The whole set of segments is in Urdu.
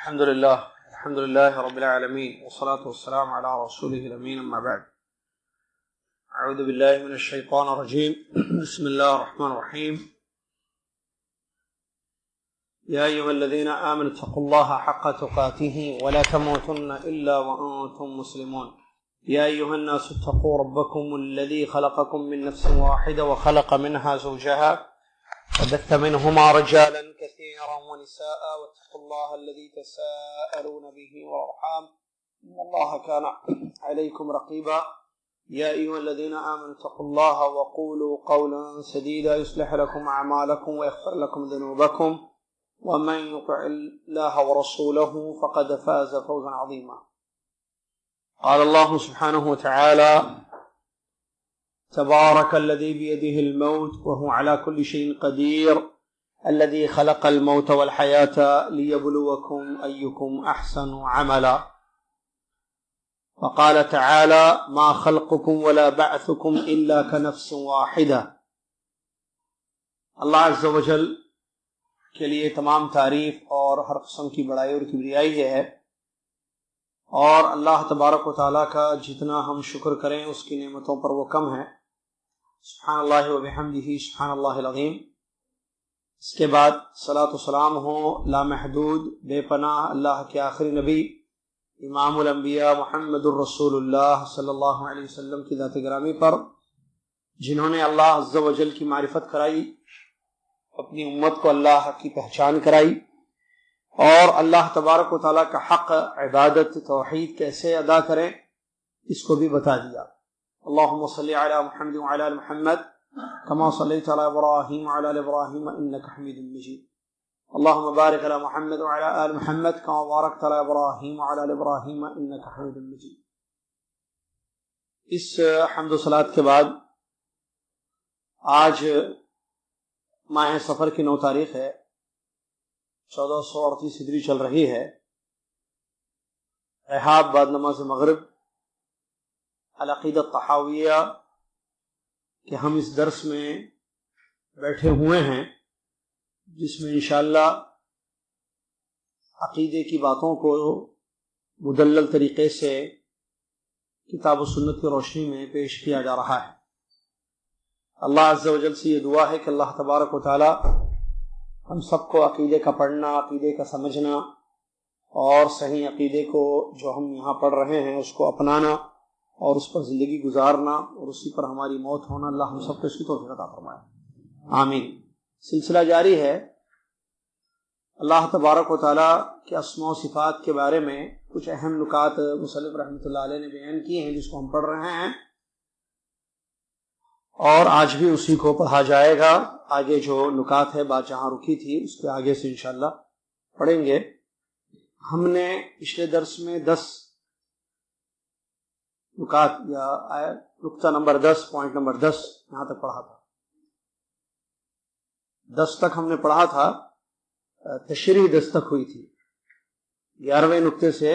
الحمد لله رب العالمين والصلاة والسلام على رسوله الأمين أما بعد. أعوذ بالله من الشيطان الرجيم. بسم الله الرحمن الرحيم. يا أيها الذين آمنوا اتقوا الله حق تقاته ولا تموتن إلا وأنتم مسلمون. يا أيها الناس اتقوا ربكم الذي خلقكم من نفس واحدة وخلق منها زوجها وبث منهما رجالا كثيرا ونساء واتقوا الله الذي تساءلون به والأرحام إن الله كان عليكم رقيبا. يا أيها الذين آمنوا اتقوا الله وقولوا قولا سديدا يصلح لكم أعمالكم ويغفر لكم ذنوبكم ومن يطع الله ورسوله فقد فاز فوزا عظيما. قال الله سبحانه وتعالى: تبارك الذي بيده الموت وهو على كل شيء قدير الذي خلق الموت والحياة ليبلوكم أيكم أحسن عملا. وقال تعالى: ما خلقكم ولا بعثكم إلا كنفس واحدة. اللہ عز و جل کے لیے تمام تعریف اور ہر قسم کی بڑائی اور کبریائی ہے، اور اللہ تبارک و تعالیٰ کا جتنا ہم شکر کریں اس کی نعمتوں پر وہ کم ہے. سبحان اللہ و بحمدہ سبحان اللہ العظیم. اس کے بعد صلاۃ و سلام ہو لامحدود بے پناہ اللہ کے آخری نبی امام الانبیاء محمد الرسول اللہ صلی اللہ علیہ وسلم کی ذات گرامی پر، جنہوں نے اللہ عز و جل کی معرفت کرائی، اپنی امت کو اللہ کی پہچان کرائی، اور اللہ تبارک و تعالیٰ کا حق عبادت توحید کیسے ادا کریں اس کو بھی بتا دیا. اللہم صلی علی محمد وعلی آل محمد کما صلیت علی ابراہیم وعلی آل ابراہیم انک حمید مجید. اللہم بارک علی محمد وعلی آل محمد کما بارکت علی ابراہیم وعلی آل ابراہیم انک حمید مجید. اس حمد و صلوات کے بعد آج ماہ سفر کی 9 تاریخ ہے، 1438 ہجری چل رہی ہے. رحاب بعد نماز مغرب العقیدہ الطحاویہ کہ ہم اس درس میں بیٹھے ہوئے ہیں، جس میں انشاءاللہ عقیدے کی باتوں کو مدلل طریقے سے کتاب و سنت کی روشنی میں پیش کیا جا رہا ہے. اللہ عز و جل سے یہ دعا ہے کہ اللہ تبارک و تعالی ہم سب کو عقیدے کا پڑھنا، عقیدے کا سمجھنا اور صحیح عقیدے کو جو ہم یہاں پڑھ رہے ہیں اس کو اپنانا اور اس پر زندگی گزارنا اور اسی پر ہماری موت ہونا، اللہ ہم سب کو اس کی توفیق عطا فرمائے، آمین. سلسلہ جاری ہے. اللہ تبارک و تعالیٰ کے اسماء و صفات کے بارے میں کچھ اہم نکات مصنف رحمۃ اللہ علیہ نے بیان کیے ہیں، جس کو ہم پڑھ رہے ہیں، اور آج بھی اسی کو پڑھا جائے گا. آگے جو نکات ہے بات جہاں رکی تھی اس کے آگے سے انشاءاللہ پڑھیں گے. ہم نے پچھلے درس میں 10 نکات یا نقطہ نمبر 10 پوائنٹ نمبر 10 یہاں تک پڑھا تھا. 10 تک ہم نے پڑھا تھا، تشریح 10 تک ہوئی تھی. 11ویں نقطے سے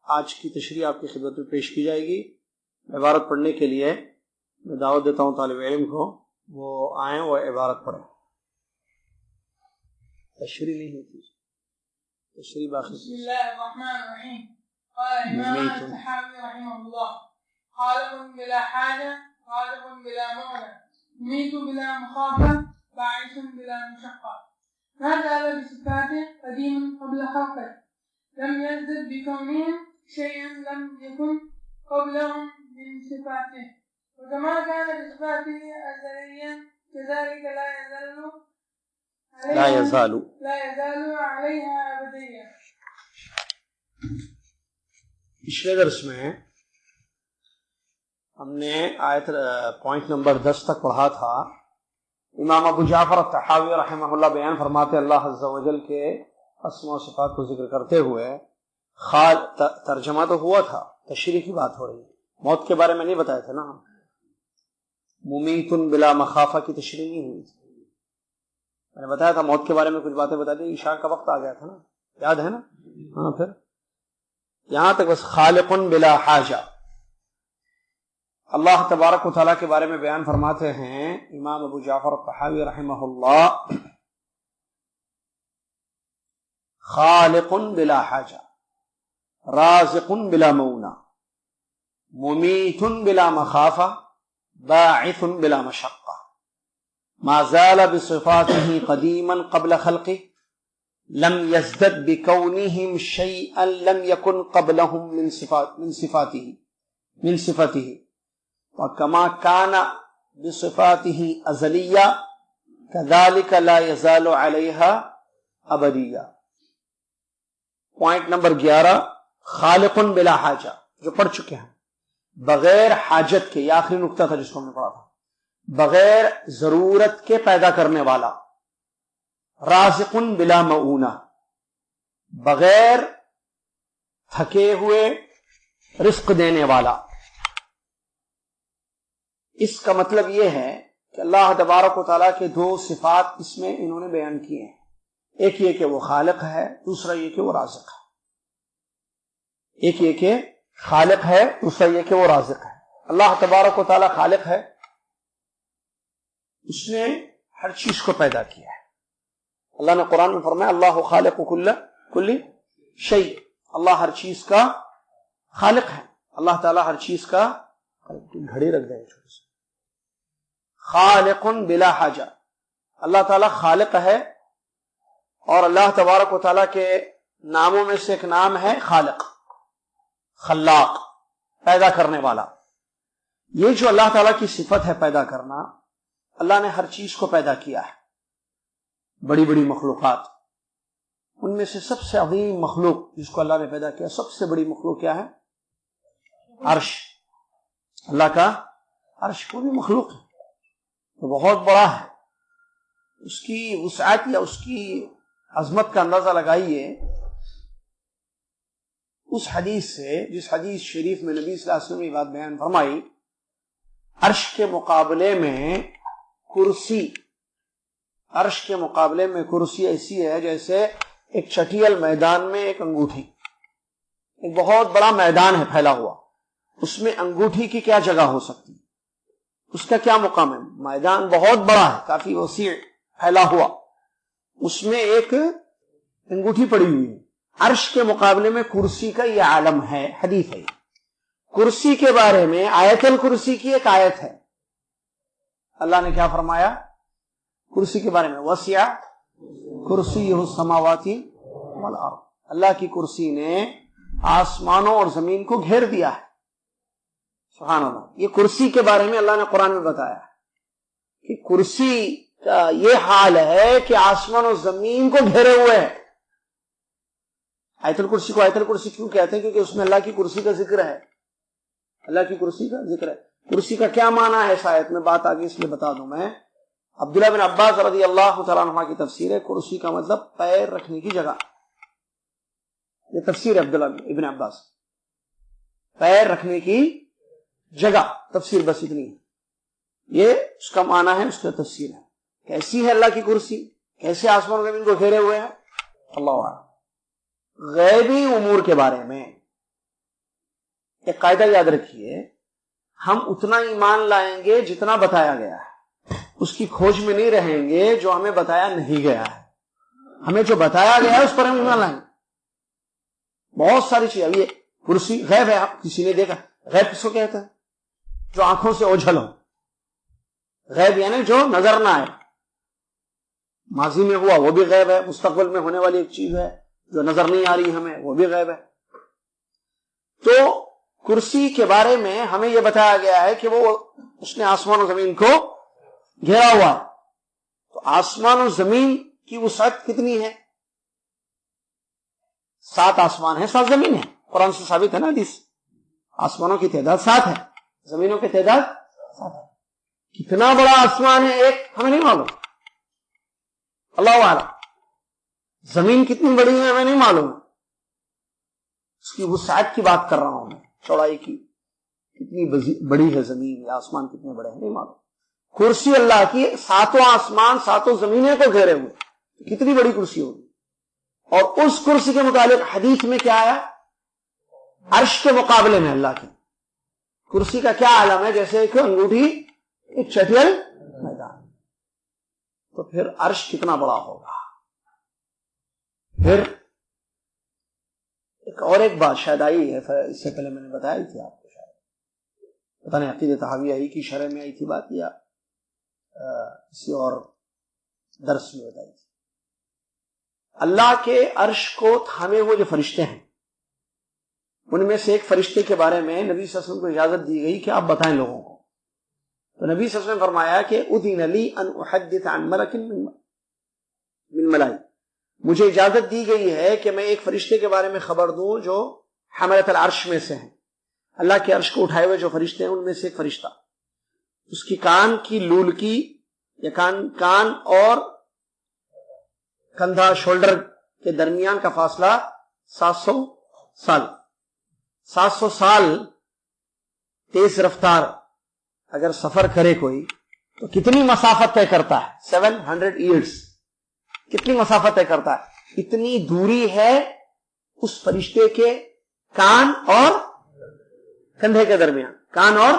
آج کی تشریح آپ کی خدمت میں پیش کی جائے گی. عبارت پڑھنے کے لیے میں دعوت دیتا ہوں طالب علم کو، وہ آئیں وہ عبارت پڑھیں. تشریح نہیں ہوتی، تشریح باقی. بسم اللہ الرحمن الرحیم. قال امام الطحاوی رحمہ اللہ: خالق بلا حاجہ، خالق بلا معنى، مميت بلا مخافة، باعث بلا مشقة. ما زال بصفاته قديم قبل خلقه، لم يزدد بكونه شيئا لم يكن قبلهم من صفاته، وكما كان بصفاته أزليا كذلك لا يزال عليها أبديا. پچھلے درس میں ہم نے آیت پوائنٹ نمبر 10 تک پڑھا تھا. امام ابو جعفر الطحاوی رحمہ اللہ بیان فرماتے اللہ عز و جل کے اسماء و صفات کو ذکر کرتے ہوئے، ترجمہ تو ہوا تھا، تشریح کی بات ہو رہی ہے. موت کے بارے میں نہیں بتایا تھا نا ہم. ممیت بلا مخافہ کی تشریح نہیں ہوئی تھی. میں نے بتایا تھا موت کے بارے میں کچھ باتیں بتا دی. عشاء کا وقت آ گیا تھا نا، یاد ہے نا؟ ہاں. پھر یہاں تک بس خالق بلا حاجہ. اللہ تبارک و تعالیٰ کے بارے میں بیان فرماتے ہیں امام ابو جعفر الطحاوی رحمہ اللہ، خالق بلا حاجہ، رازق بلا مؤونہ، ممیت بلا مخافہ، باعث بلا مشقہ، ما زال بصفاته قدیما قبل خلقه، لم يزدد بكونهم شيئا لم يكن قبلهم من صفاته وكما كان بصفاته ازلیہ كذلك لا يزال عليها ابدیہ۔ پوائنٹ نمبر 11، خالق بلا حاجہ، جو پڑھ چکے ہیں، بغیر حاجت کے، یہ آخری نقطہ تھا جس کو ہم نے پڑھا تھا، بغیر ضرورت کے پیدا کرنے والا، رازق بلا مؤونہ، بغیر تھکے ہوئے رزق دینے والا۔ اس کا مطلب یہ ہے کہ اللہ تبارک و تعالیٰ کے دو صفات اس میں انہوں نے بیان کیے ہیں، ایک یہ کہ وہ خالق ہے، دوسرا یہ کہ وہ رازق ہے۔ ایک یہ کہ خالق ہے، دوسرا یہ کہ وہ رازق ہے۔ اللہ تبارک و تعالیٰ خالق ہے، اس نے ہر چیز کو پیدا کیا ہے۔ اللہ نے قرآن میں فرمایا اللہ خالق کل شیء، اللہ ہر چیز کا خالق ہے، اللہ تعالیٰ ہر چیز کا گھڑی رکھ دیں چھوٹے سے، خالق بلا حاجہ، اللہ تعالیٰ خالق ہے، اور اللہ تبارک و تعالیٰ کے ناموں میں سے ایک نام ہے خالق، خلاق، پیدا کرنے والا۔ یہ جو اللہ تعالیٰ کی صفت ہے پیدا کرنا، اللہ نے ہر چیز کو پیدا کیا ہے، بڑی بڑی مخلوقات، ان میں سے سب سے عظیم مخلوق جس کو اللہ نے پیدا کیا، سب سے بڑی مخلوق کیا ہے؟ عرش، اللہ کا عرش کوئی بھی مخلوق ہے تو بہت بڑا ہے، اس کی وسعت یا اس کی عظمت کا اندازہ لگائیے اس حدیث سے، جس حدیث شریف میں نبی صلی اللہ علیہ وسلم نے بات بیان فرمائی، عرش کے مقابلے میں کرسی، عرش کے مقابلے میں کرسی ایسی ہے جیسے ایک چٹیل میدان میں ایک انگوٹھی، ایک بہت بڑا میدان ہے پھیلا ہوا، اس میں انگوٹھی کی کیا جگہ ہو سکتی، اس کا کیا مقام ہے؟ میدان بہت بڑا ہے، کافی وسیع پھیلا ہوا، اس میں ایک انگوٹھی پڑی ہوئی ہے۔ عرش کے مقابلے میں کرسی کا یہ عالم ہے، حدیث ہے۔ کرسی کے بارے میں آیت الکرسی کی ایک آیت ہے، اللہ نے کیا فرمایا کرسی کے بارے میں؟ وسع کرسیہ السماوات والارض، اللہ کی کرسی نے آسمانوں اور زمین کو گھیر دیا ہے۔ سبحان اللہ، یہ کرسی کے بارے میں اللہ نے قرآن میں بتایا ہے کہ کرسی کا یہ حال ہے کہ آسمان اور زمین کو گھیرے ہوئے ہے۔ آیت الکرسی کو آیت الکرسی کیوں کہتے ہیں؟ کیونکہ اس میں اللہ کی کرسی کا ذکر ہے، اللہ کی کرسی کا ذکر ہے۔ کرسی کا کیا معنی ہے اس آیت میں، بات آگے اس لیے بتا دوں میں۔ عبداللہ بن عباس رضی اللہ تعالیٰ عنہ کی تفسیر ہے، کرسی کا مطلب پیر رکھنے کی جگہ، یہ تفسیر ہے عبداللہ ابن عباس، پیر رکھنے کی جگہ، تفسیر بس اتنی ہے، یہ اس کا معنی ہے، اس کا تفسیر ہے۔ کیسی ہے اللہ کی کرسی، کیسے آسمان و زمین کو گھیرے ہوئے ہیں، اللہ اعلم۔ غیبی امور کے بارے میں ایک قاعدہ یاد رکھیے، ہم اتنا ایمان لائیں گے جتنا بتایا گیا ہے، اس کی کھوج میں نہیں رہیں گے جو ہمیں بتایا نہیں گیا ہے۔ ہمیں جو بتایا گیا ہے اس پر ہم ایمان لائیں گے۔ بہت ساری چیزیں، ابھی کرسی غیب ہے، کسی نے دیکھا، غیب کس کو کہتا ہے؟ جو آنکھوں سے اوجھل ہو، غیب یعنی جو نظر نہ آئے، ماضی میں ہوا وہ بھی غیب ہے، مستقبل میں ہونے والی ایک چیز ہے جو نظر نہیں آ رہی ہمیں، وہ بھی غیب ہے۔ تو کرسی کے بارے میں ہمیں یہ بتایا گیا ہے کہ وہ اس نے آسمان و زمین کو گھیرا ہوا، تو آسمان و زمین کی وسعت کتنی ہے؟ 7 آسمان ہے، 7 زمین ہے، قرآن سے ثابت ہے نا حدیث، آسمانوں کی تعداد 7 ہے، زمینوں کی تعداد 7 ہے۔ کتنا بڑا آسمان ہے ایک ہمیں نہیں معلوم، اللہ اعلم۔ زمین کتنی بڑی ہے ہمیں نہیں معلوم، اس کی وسعت کی بات کر رہا ہوں میں، چوڑائی کی، کتنی بڑی ہے زمین یا آسمان کتنے بڑے ہیں نہیں معلوم۔ کرسی اللہ کی 7 آسمان 7 زمینیں کو گھیرے ہوئے، کتنی بڑی کرسی ہوگی۔ اور اس کرسی کے متعلق حدیث میں کیا آیا؟ عرش کے مقابلے میں اللہ کی کرسی کا کیا عالم ہے؟ جیسے ایک انگوٹھی ایک چٹیل میدان، تو پھر عرش کتنا بڑا ہوگا۔ پھر ایک بات شاید آئی ہے، اس سے پہلے میں نے بتائی تھی آپ کو، شاید پتہ نہیں عقیدہ طحاویہ ہی کی شرح میں آئی تھی بات، یا کسی اور درس میں بتائی تھی. اللہ کے عرش کو تھامے ہوئے جو فرشتے ہیں، ان میں سے ایک فرشتے کے بارے میں نبی صلی اللہ علیہ وسلم کو اجازت دی گئی کہ آپ بتائیں لوگوں کو. تو نبی صلی اللہ علیہ وسلم نے فرمایا کہ اذن لی ان احدث عن ملک من ملائکہ، مجھے اجازت دی گئی ہے کہ میں ایک فرشتے کے بارے میں خبر دوں جو حملۃ العرش میں سے ہیں، اللہ کے عرش کو اٹھائے ہوئے جو فرشتے ہیں ان میں سے ایک فرشتہ، اس کی کان کی لول کی یا کان اور کندھا شولڈر کے درمیان کا فاصلہ 700 سال. 700 سال تیز رفتار اگر سفر کرے کوئی تو کتنی مسافت طے کرتا ہے؟ 700 ایئرس کتنی مسافت طے کرتا ہے؟ اتنی دوری ہے اس فرشتے کے کان اور کندھے کے درمیان. کان اور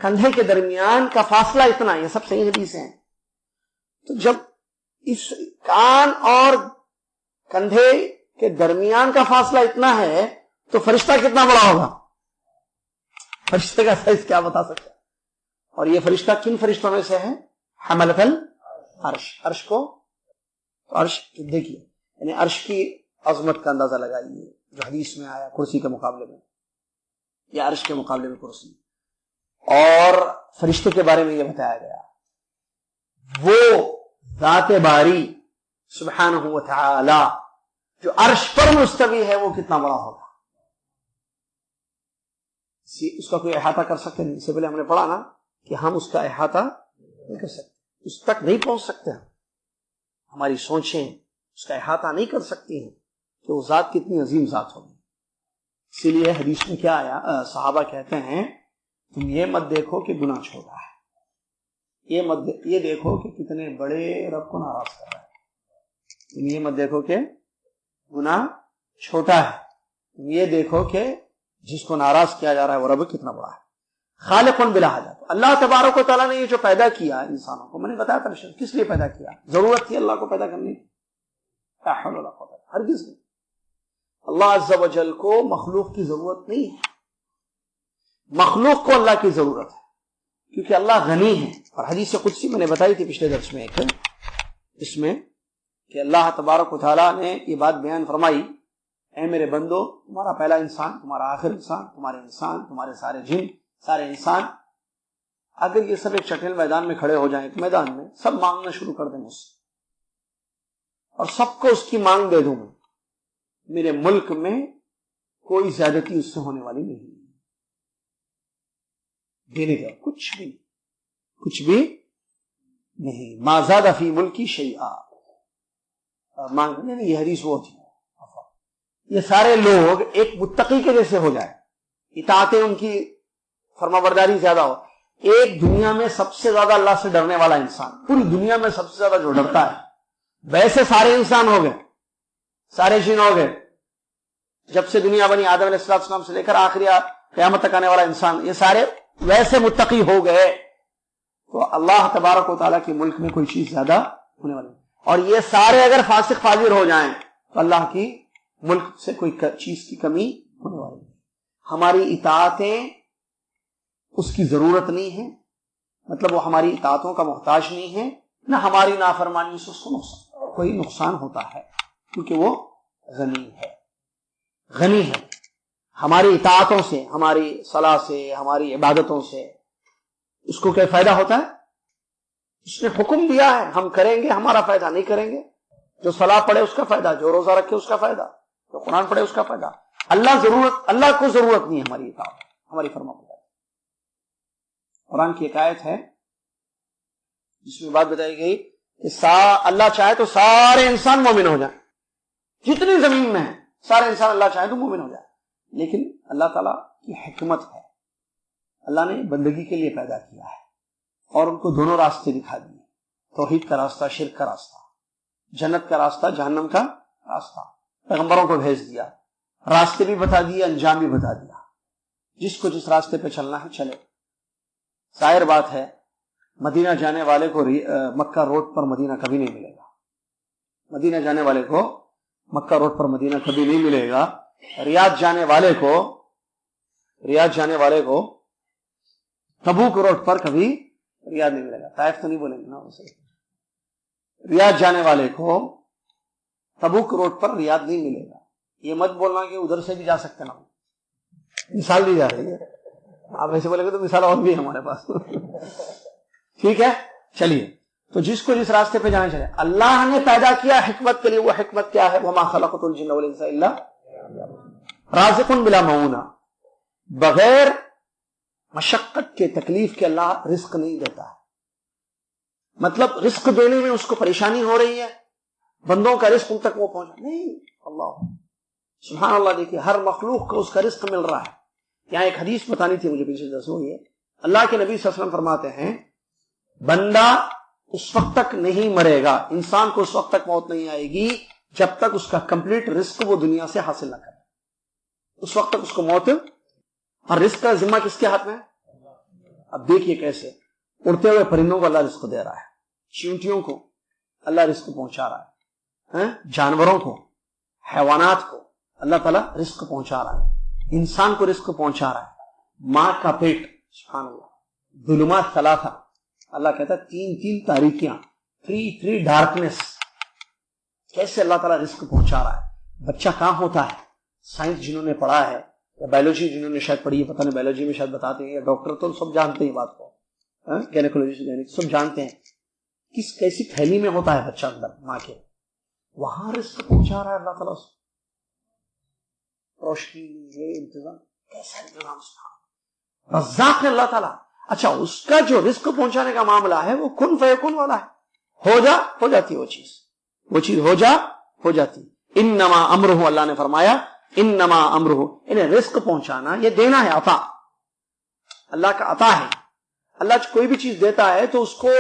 کندھے کے درمیان کا فاصلہ اتنا، یہ سب صحیح حدیثیں ہیں. تو جب اس کان اور کندھے کے درمیان کا فاصلہ اتنا ہے تو فرشتہ کتنا بڑا ہوگا؟ فرشتے کا سائز کیا بتا سکتا ہے؟ اور یہ فرشتہ کن فرشتوں میں سے ہے؟ حملۃ العرش. عرش کو عرش دیکھیے، یعنی عرش کی عظمت کا اندازہ لگائیے جو حدیث میں آیا کرسی کے مقابلے میں یا عرش کے مقابلے میں کرسی. اور فرشتے کے بارے میں یہ بتایا گیا وہ ذات باری سبحانہ و تعالی جو عرش پر مستوی ہے وہ کتنا بڑا ہوگا. اس کا کوئی احاطہ کر سکتے نہیں. اس سے پہلے ہم نے پڑھا نا کہ ہم اس کا احاطہ نہیں کر سکتے، اس تک نہیں پہنچ سکتے. ہماری سوچیں اس کا احاطہ نہیں کر سکتی ہیں کہ وہ ذات کتنی عظیم ذات ہوگی. اسی لیے حدیث میں کیا آیا، صحابہ کہتے ہیں تم یہ مت دیکھو کہ گناہ چھوٹا ہے، یہ دیکھو کہ کتنے بڑے رب کو ناراض کر رہا ہے. تم یہ مت دیکھو کہ گناہ چھوٹا ہے، تم یہ دیکھو کہ جس کو ناراض کیا جا رہا ہے وہ رب کتنا بڑا ہے. خالق بلا حاجت، اللہ تبارک و تعالیٰ نے یہ جو پیدا کیا انسانوں کو، میں نے بتایا تھا کس لیے پیدا کیا، ضرورت تھی اللہ کو پیدا کرنے کی؟ لا حول ولا قوت ہرگز نہیں. اللہ عز و جل کو مخلوق کی ضرورت نہیں ہے، مخلوق کو اللہ کی ضرورت ہے کیونکہ اللہ غنی ہے. اور حدیث قدسی میں نے بتائی تھی پچھلے درس میں ایک، اس میں کہ اللہ تبارک و تعالیٰ نے یہ بات بیان فرمائی، اے میرے بندو، تمہارا پہلا انسان، تمہارا آخر انسان، تمہارے انسان، تمہارے سارے جن، سارے انسان، اگر یہ سب ایک چٹیل میدان میں کھڑے ہو جائیں، ایک میدان میں سب مانگنا شروع کر دیں مجھ سے اور سب کو اس کی مانگ دے دوں میں، میرے ملک میں کوئی زیادتی اس سے ہونے والی نہیں، دینے کا کچھ بھی نہیں. ما زاد فی ملکی شیئا، مانگنے نہیں. یہ حدیث وہ تھی، یہ سارے لوگ ایک متقی کے جیسے ہو جائے، اطاعتیں ان کی فرما برداری زیادہ ہو. ایک دنیا میں سب سے زیادہ اللہ سے ڈرنے والا انسان، پوری دنیا میں سب سے زیادہ جو ڈرتا ہے، ویسے سارے انسان ہو گئے، سارے جن ہو گئے، جب سے دنیا بنی آدم علیہ السلام سے لے کر آخری قیامت تک آنے والا انسان، یہ سارے ویسے متقی ہو گئے. تو اللہ تبارک و تعالیٰ کے ملک میں کوئی چیز زیادہ ہونے والی، اور یہ سارے اگر فاسق فاجر ہو جائیں تو اللہ کی ملک سے کوئی چیز کی کمی ہونے والی. ہماری اطاعتیں اس کی ضرورت نہیں ہے، مطلب وہ ہماری اطاعتوں کا محتاج نہیں ہے، نہ ہماری نافرمانی سے اس کو کوئی نقصان ہوتا ہے کیونکہ وہ غنی ہے. ہماری اطاعتوں سے، ہماری صلاح سے، ہماری عبادتوں سے اس کو کیا فائدہ ہوتا ہے؟ اس نے حکم دیا ہے، ہم کریں گے ہمارا فائدہ، نہیں کریں گے جو صلاح پڑھے اس کا فائدہ، جو روزہ رکھے اس کا فائدہ، جو قرآن پڑھے اس کا فائدہ. اللہ کو ضرورت نہیں ہے ہماری اطاعت، ہماری فرما برداری. قرآن کی ایک آیت ہے جس میں بات بتائی گئی کہ اللہ چاہے تو سارے انسان مومن ہو جائیں، جتنی زمین میں ہیں سارے انسان اللہ چاہے تو مومن ہو جائے. لیکن اللہ تعالیٰ کی حکمت ہے، اللہ نے بندگی کے لیے پیدا کیا ہے اور ان کو دونوں راستے دکھا دیے، توحید کا راستہ، شرک کا راستہ، جنت کا راستہ، جہنم کا راستہ. پیغمبروں کو بھیج دیا، راستے بھی بتا دیے، انجام بھی بتا دیا. جس کو جس راستے پہ چلنا ہے چلے. ظاہر بات ہے مدینہ جانے والے کو مکہ روڈ پر مدینہ کبھی نہیں ملے گا، مدینہ جانے والے کو مکہ روڈ پر مدینہ کبھی نہیں ملے گا. ریاض جانے والے کو تبوک روڈ پر کبھی ریاض نہیں ملے گا. طائف تو نہیں بولیں گے نا اسے. ریاض جانے والے کو تبوک روڈ پر ریاض نہیں ملے گا. یہ مت بولنا کہ ادھر سے بھی جا سکتے نا. مثال دی جا رہی ہے. آپ ایسے بولے گے تو مثال اور بھی ہے ہمارے پاس. ٹھیک ہے, چلیے. تو جس کو جس راستے پہ جانا چاہیے. اللہ نے پیدا کیا حکمت کے لیے, وہ حکمت کیا ہے؟ وما خلقت الجن والانس الا رازق بلا معونہ, بغیر مشقت کے, تکلیف کے اللہ رزق نہیں دیتا ہے. مطلب رزق دینے میں اس کو پریشانی ہو رہی ہے, بندوں کا رزق ان تک وہ پہنچا نہیں. اللہ سبحان اللہ, دیکھیے ہر مخلوق کو اس کا رزق مل رہا ہے. یہاں ایک حدیث بتانی تھی مجھے پیچھے درس ہوئی ہے. اللہ کے نبی صلی اللہ علیہ وسلم فرماتے ہیں بندہ اس وقت تک نہیں مرے گا, انسان کو اس وقت تک موت نہیں آئے گی جب تک اس کا کمپلیٹ رزق وہ دنیا سے حاصل نہ کرے. اس وقت تک اس کو موت, اور رزق کا ذمہ کس کے ہاتھ میں ہے؟ اب دیکھیے کیسے اڑتے ہوئے پرندوں کو اللہ رزق دے رہا ہے, چیونٹیوں کو اللہ رزق پہنچا رہا ہے, جانوروں کو, حیوانات کو اللہ تعالیٰ رزق پہنچا رہا ہے, انسان کو رزق پہنچا رہا ہے. ماں کا پیٹ, سبحان اللہ, ظلمات ثلاثہ, اللہ کہتا ہے تین تاریکیاں, تھری ڈارکنیس, کیسے اللہ تعالیٰ رزق پہنچا رہا ہے. بچہ کہاں ہوتا ہے؟ سائنس جنہوں نے پڑھا ہے یا بایولوجی جنہوں نے شاید پڑھی ہے, پتہ نہیں بایولوجی میں شاید بتاتے ہیں, یا ڈاکٹر تو سب جانتے ہیں بات کو, گینیکولوجسٹ سب جانتے ہیں کس کیسی تھیلی میں ہوتا ہے بچہ اندر ماں کے, وہاں رزق پہنچا رہا ہے اللہ تعالیٰ. روشنی, یہ انتظام, کیسا انتظام رزاق ہے اللہ تعالیٰ. اچھا, اس کا جو رزق پہنچانے کا معاملہ ہے وہ کن فیکون والا ہے, ہو جاتی وہ چیز ہو جاتی. انما امرہ, اللہ نے فرمایا انما امرہ, انہیں رزق پہنچانا, یہ دینا ہے, عطا, اللہ کا عطا ہے. اللہ کوئی بھی چیز دیتا ہے تو اس کو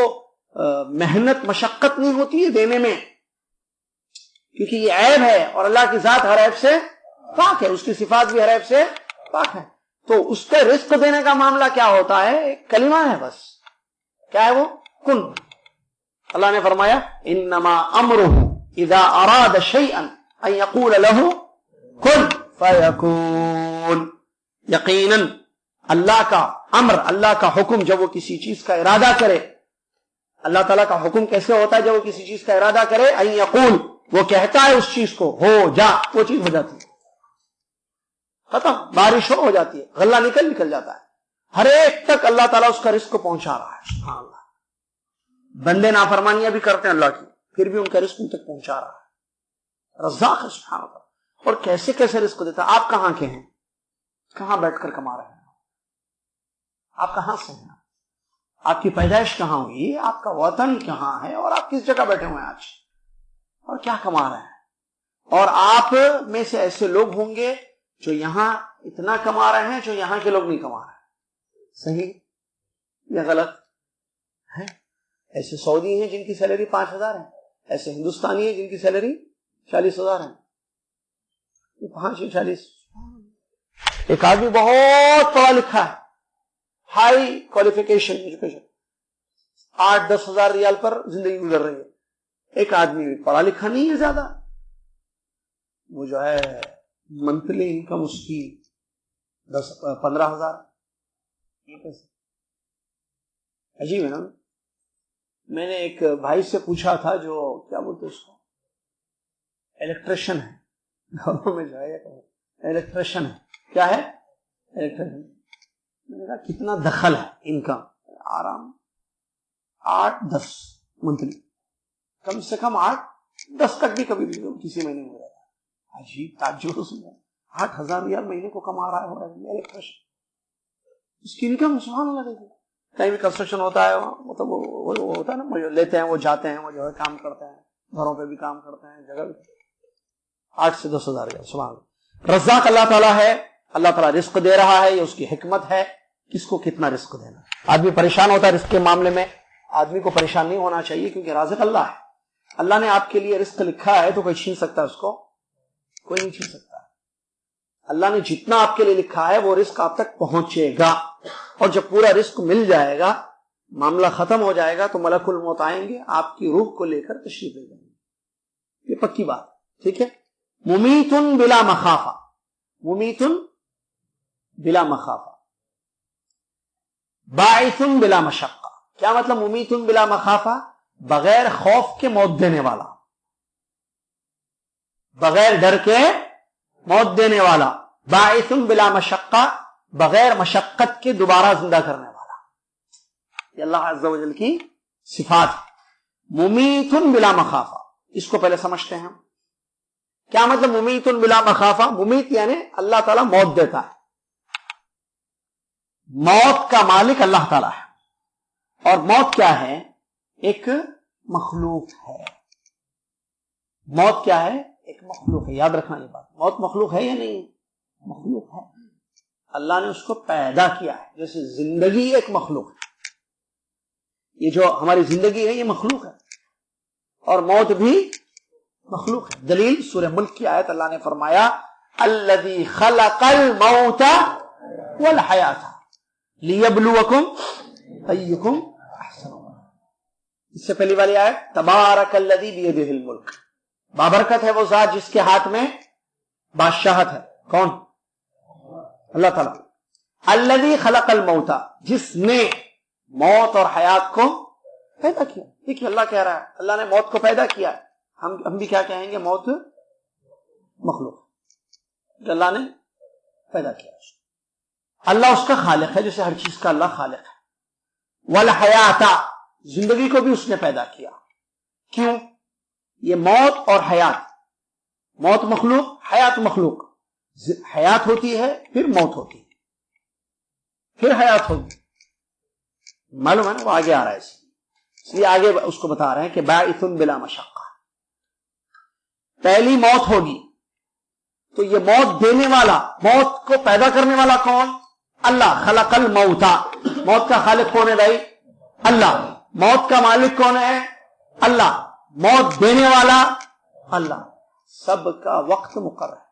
محنت مشقت نہیں ہوتی ہے دینے میں, کیونکہ یہ عیب ہے, اور اللہ کی ذات ہر عیب سے پاک ہے, اس کی صفات بھی ہر عیب سے پاک ہے. تو اس کے رزق دینے کا معاملہ کیا ہوتا ہے؟ ایک کلمہ ہے بس. کیا ہے وہ؟ کن. اللہ نے فرمایا انما امرہ اذا اراد شیئا ان یقول له کن فیکون. یقیناً اللہ کا امر, اللہ کا حکم, جب وہ کسی چیز کا ارادہ کرے, اللہ تعالیٰ کا حکم کیسے ہوتا ہے؟ جب وہ کسی چیز کا ارادہ کرے, ان یقول, وہ کہتا ہے اس چیز کو, ہو جا, وہ چیز ہو جاتی ہے, ختم, بارش ہو جاتی ہے, غلہ نکل جاتا ہے. ہر ایک تک اللہ تعالیٰ اس کا رزق پہنچا رہا ہے. سبحان اللہ. بندے نافرمانیاں بھی کرتے ہیں اللہ کی, پھر بھی ان کا رزق ان تک پہنچا رہا ہے. رزاق ہے سبحان اللہ. اور کیسے کیسے رزق دیتا ہے. آپ کہاں کے ہیں؟ کہاں بیٹھ کر کما رہے ہیں؟ آپ کہاں سے ہیں؟ آپ کی پیدائش کہاں ہوئی؟ آپ کا وطن کہاں ہے؟ اور آپ کس جگہ بیٹھے ہوئے ہیں آج, اور کیا کما رہے ہیں؟ اور آپ میں سے ایسے لوگ ہوں گے جو یہاں اتنا کما رہے ہیں جو یہاں کے لوگ نہیں کما رہے ہیں. صحیح یا غلط ہے؟ ایسے سعودی ہیں جن کی سیلری 5,000 ہے, ایسے ہندوستانی ہیں جن کی سیلری 40,000 ہے. 5-40. ایک آدمی بہت پڑھا لکھا ہے, ہائی کوالیفیکیشن ایجوکیشن, 8-10 ہزار ریال پر زندگی گزر رہی ہے. ایک آدمی پڑھا لکھا نہیں ہے زیادہ, وہ جو ہے منتھلی انکم اس کی 10-15 ہزار. عجیب ہے نا. میں نے ایک بھائی سے پوچھا تھا جو کیا بولتے اس کو, الیکٹریشین ہے, گھروں میں جو ہے الیکٹریشین ہے. کیا ہے؟ الیکٹریشین. میں نے کہا کتنا دخل ہے انکم؟ آرام 8-10 منتھلی, کم سے کم 8-10 تک بھی کبھی کسی مہینے میں رہتا. عجیب تعجب سنا, 8,000 ریال مہینے کو کما رہا ہے الیکٹریشین. اس کی انکم سبحان اللہ. دیکھیے کہیں بھی کنسٹرکشن ہوتا ہے, مطلب وہ ہوتا ہے نا, لیتے ہیں, وہ جاتے ہیں, وہ جو ہے کام کرتے ہیں, گھروں پہ بھی کام کرتے ہیں, جگہ بھی 8 سے 10 ہزار ریال. سبحان اللہ. رزاق اللہ تعالیٰ ہے, اللہ تعالیٰ رزق دے رہا ہے, یہ اس کی حکمت ہے. کس کو کتنا رزق دینا. آدمی پریشان ہوتا ہے رزق کے معاملے میں, آدمی کو پریشان نہیں ہونا چاہیے, کیونکہ رازق اللہ ہے. اللہ نے آپ کے لیے رزق لکھا ہے تو کوئی چھین سکتا ہے اس کو؟ کوئی نہیں چھین سکتا. اللہ نے جتنا آپ کے لیے لکھا ہے وہ رزق آپ تک پہنچے گا, اور جب پورا رزق مل جائے گا, معاملہ ختم ہو جائے گا, تو ملک الموت آئیں گے, آپ کی روح کو لے کر تشریف لے جائیں گے. یہ پکی بات, ٹھیک ہے. ممیتن بلا مخافہ, ممیت بلا مخافہ، باعث بلا مشقہ. کیا مطلب ممیت بلا مخافہ؟ بغیر خوف کے موت دینے والا، بغیر ڈر کے موت دینے والا. باعث بلا مشقہ، بغیر مشقت کے دوبارہ زندہ کرنے والا. یہ اللہ عز و جل کی صفات ہے. ممیت بلا مخافہ، اس کو پہلے سمجھتے ہیں ہم. کیا مطلب ممیت بلا مخافہ؟ ممیت یعنی اللہ تعالیٰ موت دیتا ہے، موت کا مالک اللہ تعالیٰ ہے. اور موت کیا ہے؟ ایک مخلوق ہے. موت کیا ہے؟ ایک مخلوق ہے. یاد رکھنا یہ بات، موت مخلوق ہے یا نہیں؟ مخلوق ہے. اللہ نے اس کو پیدا کیا ہے. جیسے زندگی ایک مخلوق ہے، یہ جو ہماری زندگی ہے یہ مخلوق ہے، اور موت بھی مخلوق ہے. دلیل سورہ ملک کی آیت، اللہ نے فرمایا الذی خلق الموت والحیات لیبلوکم ایکم احسن عملا. اس سے پہلی والی آیت تبارک الذی بیدہ الملک، بابرکت ہے وہ ذات جس کے ہاتھ میں بادشاہت ہے. کون؟ اللہ تعالیٰ. الذی خلق الموت، جس نے موت اور حیات کو پیدا کیا. دیکھیے اللہ کہہ رہا ہے اللہ نے موت کو پیدا کیا ہے. ہم بھی کیا کہیں گے؟ موت مخلوق جو اللہ نے پیدا کیا. اللہ اس کا خالق ہے، جیسے ہر چیز کا اللہ خالق ہے. والحیات، زندگی کو بھی اس نے پیدا کیا. کیوں؟ یہ موت اور حیات، موت مخلوق، حیات مخلوق. حیات ہوتی ہے پھر موت ہوتی ہے پھر حیات ہوگی. معلوم ہے نا؟ وہ آگے آ رہا ہے، اس لیے آگے اس کو بتا رہے ہیں کہ باعث بلا مشقہ. پہلی موت ہوگی تو یہ موت دینے والا، موت کو پیدا کرنے والا کون؟ اللہ. خلق الموت، موت کا خالق کون ہے بھائی؟ اللہ. موت کا مالک کون ہے؟ اللہ. موت دینے والا اللہ. سب کا وقت مقرر ہے،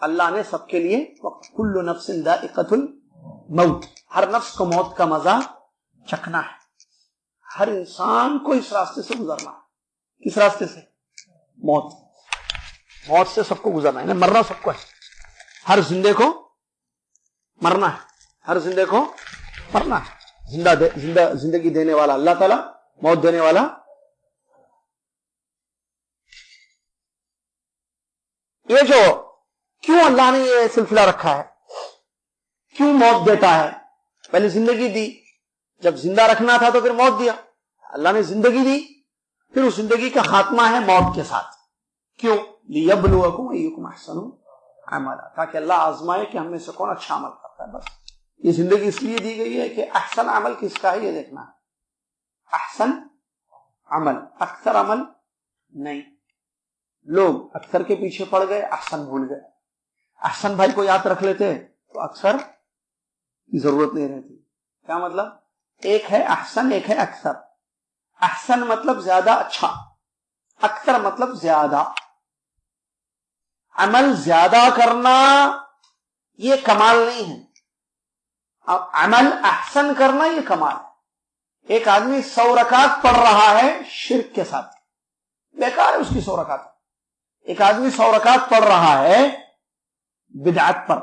اللہ نے سب کے لیے وقت. کل نفس ذائقۃ الموت، ہر نفس کو موت کا مزہ چکھنا ہے. ہر انسان کو اس راستے سے گزرنا ہے. کس راستے سے؟ موت. موت سے سب کو گزرنا ہے، مرنا سب کو ہے. ہر زندے کو مرنا ہے، ہر زندے کو مرنا ہے. زندگی دینے والا اللہ تعالیٰ، موت دینے والا. یہ جو کیوں اللہ نے یہ سلسلہ رکھا ہے، کیوں موت دیتا ہے؟ پہلے زندگی دی، جب زندہ رکھنا تھا تو پھر موت دیا. اللہ نے زندگی دی، پھر اس زندگی کا خاتمہ ہے موت کے ساتھ. کیوں؟ لیبلوکم ایکم احسن عملا، تاکہ اللہ آزمائے کہ ہم میں سے کون اچھا عمل کرتا ہے. بس یہ زندگی اس لیے دی گئی ہے کہ احسن عمل کس کا ہے یہ دیکھنا ہے. احسن عمل، اکثر عمل نہیں. لوگ اکثر کے پیچھے پڑ گئے، احسن بھول گئے. احسن بھائی کو یاد رکھ لیتے تو اکثر کی ضرورت نہیں رہتی. کیا مطلب؟ ایک ہے احسن، ایک ہے اکثر. احسن مطلب زیادہ اچھا، اکثر مطلب زیادہ. عمل زیادہ کرنا یہ کمال نہیں ہے، عمل احسن کرنا یہ کمال ہے. ایک آدمی 100 رکعت پڑھ رہا ہے شرک کے ساتھ، بیکار ہے اس کی 100 رکعت. ایک آدمی 100 رکعت پڑھ رہا ہے بدعت پر،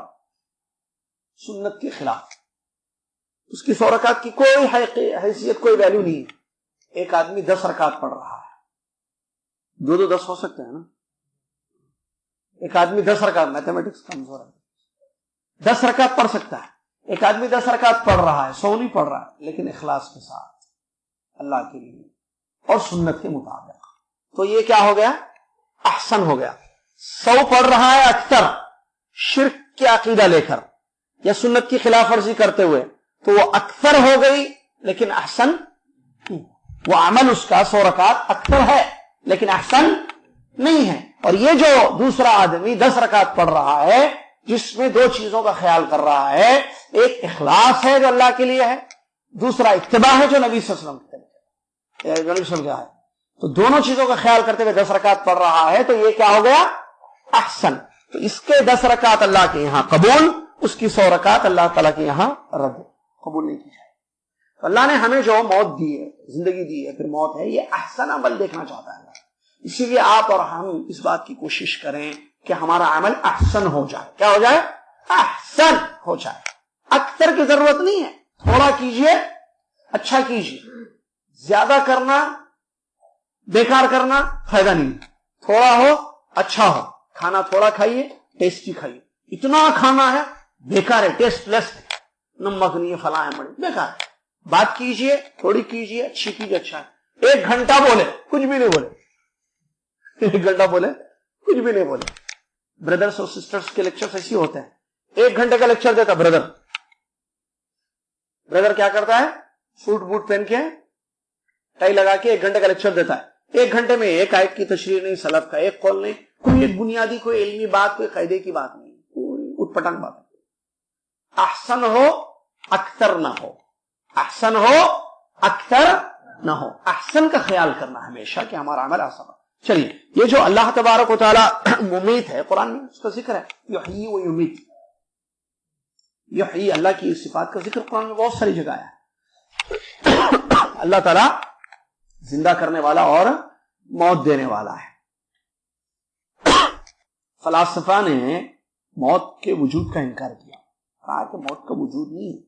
سنت کے خلاف، اس کی 100 رکعت کی کوئی حیثیت، کوئی ویلیو نہیں ہے. ایک آدمی 10 رکعت پڑھ رہا ہے، 2 10 ہو سکتے ہیں نا. ایک آدمی 10 رکعت، میتھمیٹکس کمزور ہے، 10 رکعت پڑھ سکتا ہے. ایک آدمی 10 رکعت پڑھ رہا ہے، 100 نہیں پڑھ رہا ہے، لیکن اخلاص کے ساتھ اللہ کے لیے اور سنت کے مطابق، تو یہ کیا ہو گیا؟ احسن ہو گیا. 100 پڑھ رہا ہے اکثر شرک کے عقیدہ لے کر یا سنت کی خلاف ورزی کرتے ہوئے، تو وہ اکثر ہو گئی لیکن احسن. وہ عمل اس کا 100 رکعت اکثر ہے لیکن احسن نہیں ہے. اور یہ جو دوسرا آدمی 10 رکعت پڑھ رہا ہے، جس میں 2 چیزوں کا خیال کر رہا ہے، ایک اخلاص ہے جو اللہ کے لیے ہے، دوسرا اتباع ہے جو نبی صلی اللہ علیہ وسلم کا ہے. تو دونوں چیزوں کا خیال کرتے ہوئے 10 رکعت پڑھ رہا ہے، تو یہ کیا ہو گیا؟ احسن. تو اس کے 10 رکعت اللہ کے یہاں قبول، اس کی 100 رکعت اللہ تعالیٰ کے یہاں رد، قبول نہیں کی جائے. تو اللہ نے ہمیں جو موت دی ہے، زندگی دی ہے، پھر موت ہے، یہ احسن عمل دیکھنا چاہتا ہے اللہ. اسی لیے آپ اور ہم اس بات کی کوشش کریں کہ ہمارا عمل احسن ہو جائے. کیا ہو جائے؟ احسن ہو جائے. اکثر کی ضرورت نہیں ہے. تھوڑا کیجئے, اچھا کیجئے. زیادہ کرنا, بیکار کرنا فائدہ نہیں. تھوڑا ہو, اچھا ہو. کھانا تھوڑا کھائیے, ٹیسٹی کھائیے. اتنا کھانا ہے بیکار ہے, ٹیسٹ لیس, نمک نہیں ہے, فلاں ہے, بڑی بیکار ہے. بات کیجئے, تھوڑی کیجئے, اچھی کیجئے, اچھا ہے. 1 گھنٹہ بولے, کچھ بھی نہیں بولے. 1 گھنٹہ بولے, کچھ بھی نہیں بولے. بردرس اور سسٹرز کے لیکچر ایسے ہوتے ہیں. 1 گھنٹے کا لیکچر دیتا بردر کیا کرتا ہے؟ سوٹ بوٹ پہن کے, ٹائی لگا کے 1 گھنٹے کا لیکچر دیتا ہے. 1 گھنٹے میں ایک آیت کی تشریح نہیں, سلف کا ایک قول نہیں, کوئی ایک بنیادی کوئی علمی بات, کوئی قاعدے کی بات نہیں, کوئی اٹھ پٹانگ بات. احسن ہو اکثر نہ ہو, احسن ہو اکثر نہ ہو. احسن کا خیال کرنا ہمیشہ کہ ہمارا عمل احسن ہو. چلیے, یہ جو اللہ تبارک و تعالی ممیت ہے, قرآن میں اس کا ذکر ہے, یحیی و یمیت. یحیی, اللہ کی صفات کا ذکر قرآن میں بہت ساری جگہ ہے. اللہ تعالی زندہ کرنے والا اور موت دینے والا ہے. فلاسفہ نے موت کے وجود کا انکار کیا, کہا کہ موت کا وجود نہیں ہے,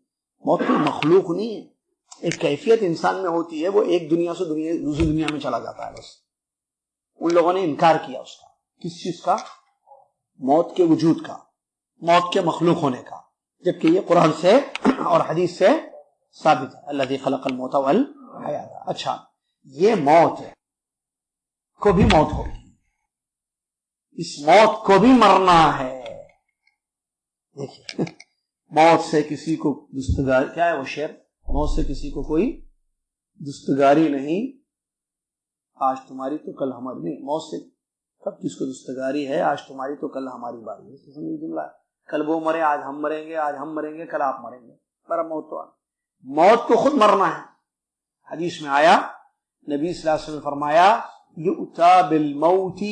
موت کوئی مخلوق نہیں ہے, ایک کیفیت انسان میں ہوتی ہے, وہ ایک دنیا سے دوسری دنیا میں چلا جاتا ہے بس. ان لوگوں نے انکار کیا اس کا. کس چیز کا؟ موت کے وجود کا, موت کے مخلوق ہونے کا, جبکہ یہ قرآن سے اور حدیث سے ثابت ہے. الذی خلق الموت والحیات. اچھا, یہ موت کو بھی موت ہوگی, اس موت کو بھی مرنا ہے. دیکھیے, موت سے کسی کو دستگاری, کیا ہے وہ شعر, موت سے کسی کو کوئی دستگاری نہیں, آج تمہاری تو کل ہماری نہیں. موت سے کب کس کو دستگاری ہے, آج تمہاری تو کل ہماری باری ہے. جملہ ہے, کل وہ مرے, آج ہم مریں گے, آج ہم مریں گے, کل آپ مریں گے. پر موت تو موت کو خود مرنا ہے. حدیث میں آیا, نبی صلی اللہ علیہ وسلم نے فرمایا, یؤتی بالموت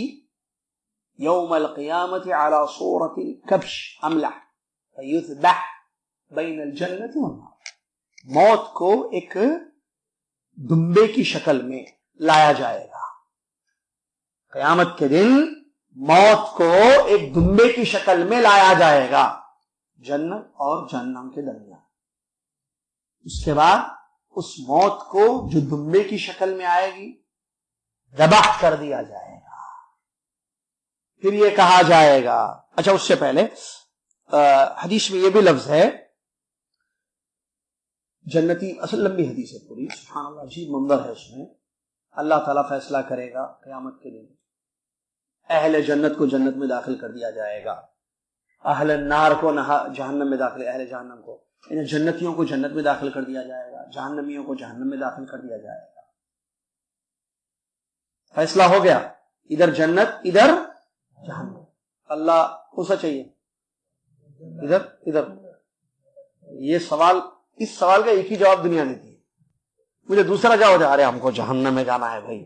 یوم القیامت علی صورت کبش املح فیذبح بین الجنت والنار. موت کو ایک دمبے کی شکل میں لایا جائے گا. قیامت کے دن موت کو ایک دمبے کی شکل میں لایا جائے گا جنت اور جہنم کے درمیان. اس کے بعد اس موت کو جو دمبے کی شکل میں آئے گی ذبح کر دیا جائے گا. پھر یہ کہا جائے گا, اچھا اس سے پہلے حدیث میں یہ بھی لفظ ہے, جنتی, اصل لمبی حدیث ہے پوری, سبحان اللہ, عجیب منظر ہے اس میں. اللہ تعالیٰ فیصلہ کرے گا قیامت کے دن, اہل جنت کو جنت میں داخل کر دیا جائے گا, اہل النار کو جہنم میں داخل, اہل جہنم کو, انہیں جنتیوں کو جنت میں داخل کر دیا جائے گا, جہنمیوں کو جہنم میں داخل کر دیا جائے گا. فیصلہ ہو گیا, ادھر جنت ادھر جہنم. اللہ کو سا چاہیے ادھر ادھر. یہ سوال, اس سوال کا ایک ہی جواب دنیا دیتی ہے, مجھے دوسرا جواب دے, ارے ہم کو جہنم میں جانا ہے بھائی,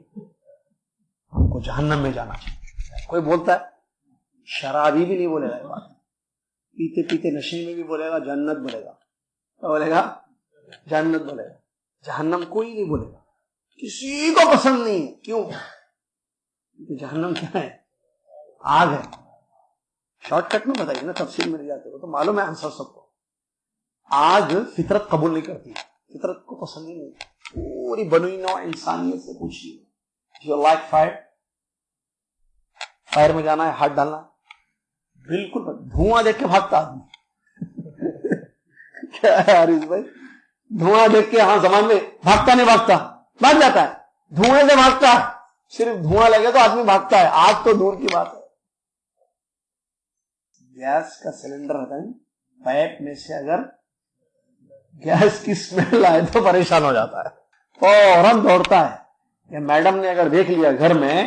ہم کو جہنم میں جانا چاہیے. کوئی بولتا ہے, شرابی بھی نہیں بولے گا یہ بات, پیتے پیتے نشے میں بھی بولے گا جنت بولے گا, بولے گا جنت بولے گا, جہنم کوئی نہیں بولے گا, کسی کو پسند نہیں ہے. کیوں؟ کیونکہ جہنم کیا ہے؟ آگ ہے. شارٹ کٹ میں بتائیے نا, تفصیل میں نہیں جاتے ہو تو معلوم ہے آنسر سب کو. آگ فطرت قبول نہیں کرتی, فطرت کو پسند ہی نہیں. پوری بنوئی نوع انسانیت سے پوچھیے, جو لائک فائر, فائر میں جانا ہے, ہاتھ ڈالنا ہے, بالکل دھواں دیکھ کے بھاگتا آدمی. کیا ہے عارض بھائی, دھواں دیکھ کے ہاں زمان میں بھاگتا نہیں, بھاگتا بھاگ جاتا ہے, دھوئیں سے بھاگتا ہے. صرف دھواں لگے تو آدمی بھاگتا ہے, آگ تو دور کی بات ہے. گیس کا سلنڈر رہتا ہے, پائپ میں سے اگر گیس کی اسمیل آئے تو پریشان ہو جاتا ہے, فوراً دوڑتا ہے. یہ میڈم نے اگر دیکھ لیا گھر میں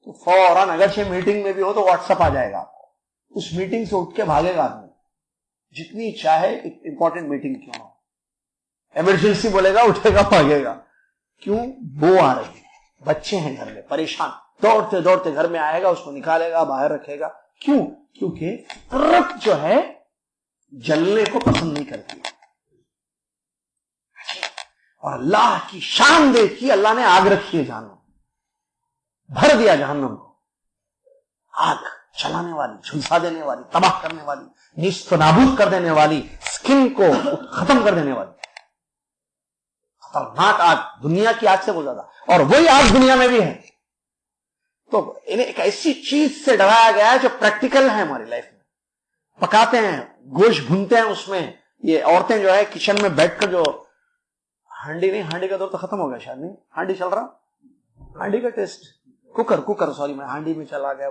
تو فوراً, اگرچہ میٹنگ میں بھی ہو تو واٹس ایپ آ جائے گا, اس میٹنگ سے اٹھ کے بھاگے گا آدمی, جتنی چاہے امپورٹنٹ میٹنگ کیوں ہو. ایمرجنسی بولے گا, اٹھے گا, بھاگے گا. کیوں؟ بو آ رہی ہے, بچے ہیں گھر میں پریشان, دوڑتے دوڑتے گھر میں آئے گا, اس کو نکالے گا, باہر رکھے گا. کیوں؟ کیونکہ فطرت جو ہے جلنے کو پسند نہیں کرتی. اور اللہ کی شان دیکھی, اللہ نے آگ رکھی ہے جہنم, بھر دیا جہنم کو آگ. چلانے والی، جھلسا دینے والی، تباہ کرنے والی، نیست و نابود کر دینے والی، سکن کو ختم کر دینے والی، خطرناک آگ، دنیا کی آگ سے وہ زیادہ، اور وہی آگ دنیا میں بھی ہے. تو انہیں ایک ایسی چیز سے ڈرایا گیا ہے جو پریکٹیکل ہے ہماری لائف میں. پکاتے ہیں، گوشت بھونتے ہیں، اس میں یہ عورتیں جو ہے کچن میں بیٹھ کر جو ہانڈی نہیں، ہانڈی کا دور تو ختم ہو گیا شاید، نہیں ہانڈی چل رہا، ہانڈی کا ٹیسٹ، کوکر سوری، میں ہانڈی میں چلا گیا.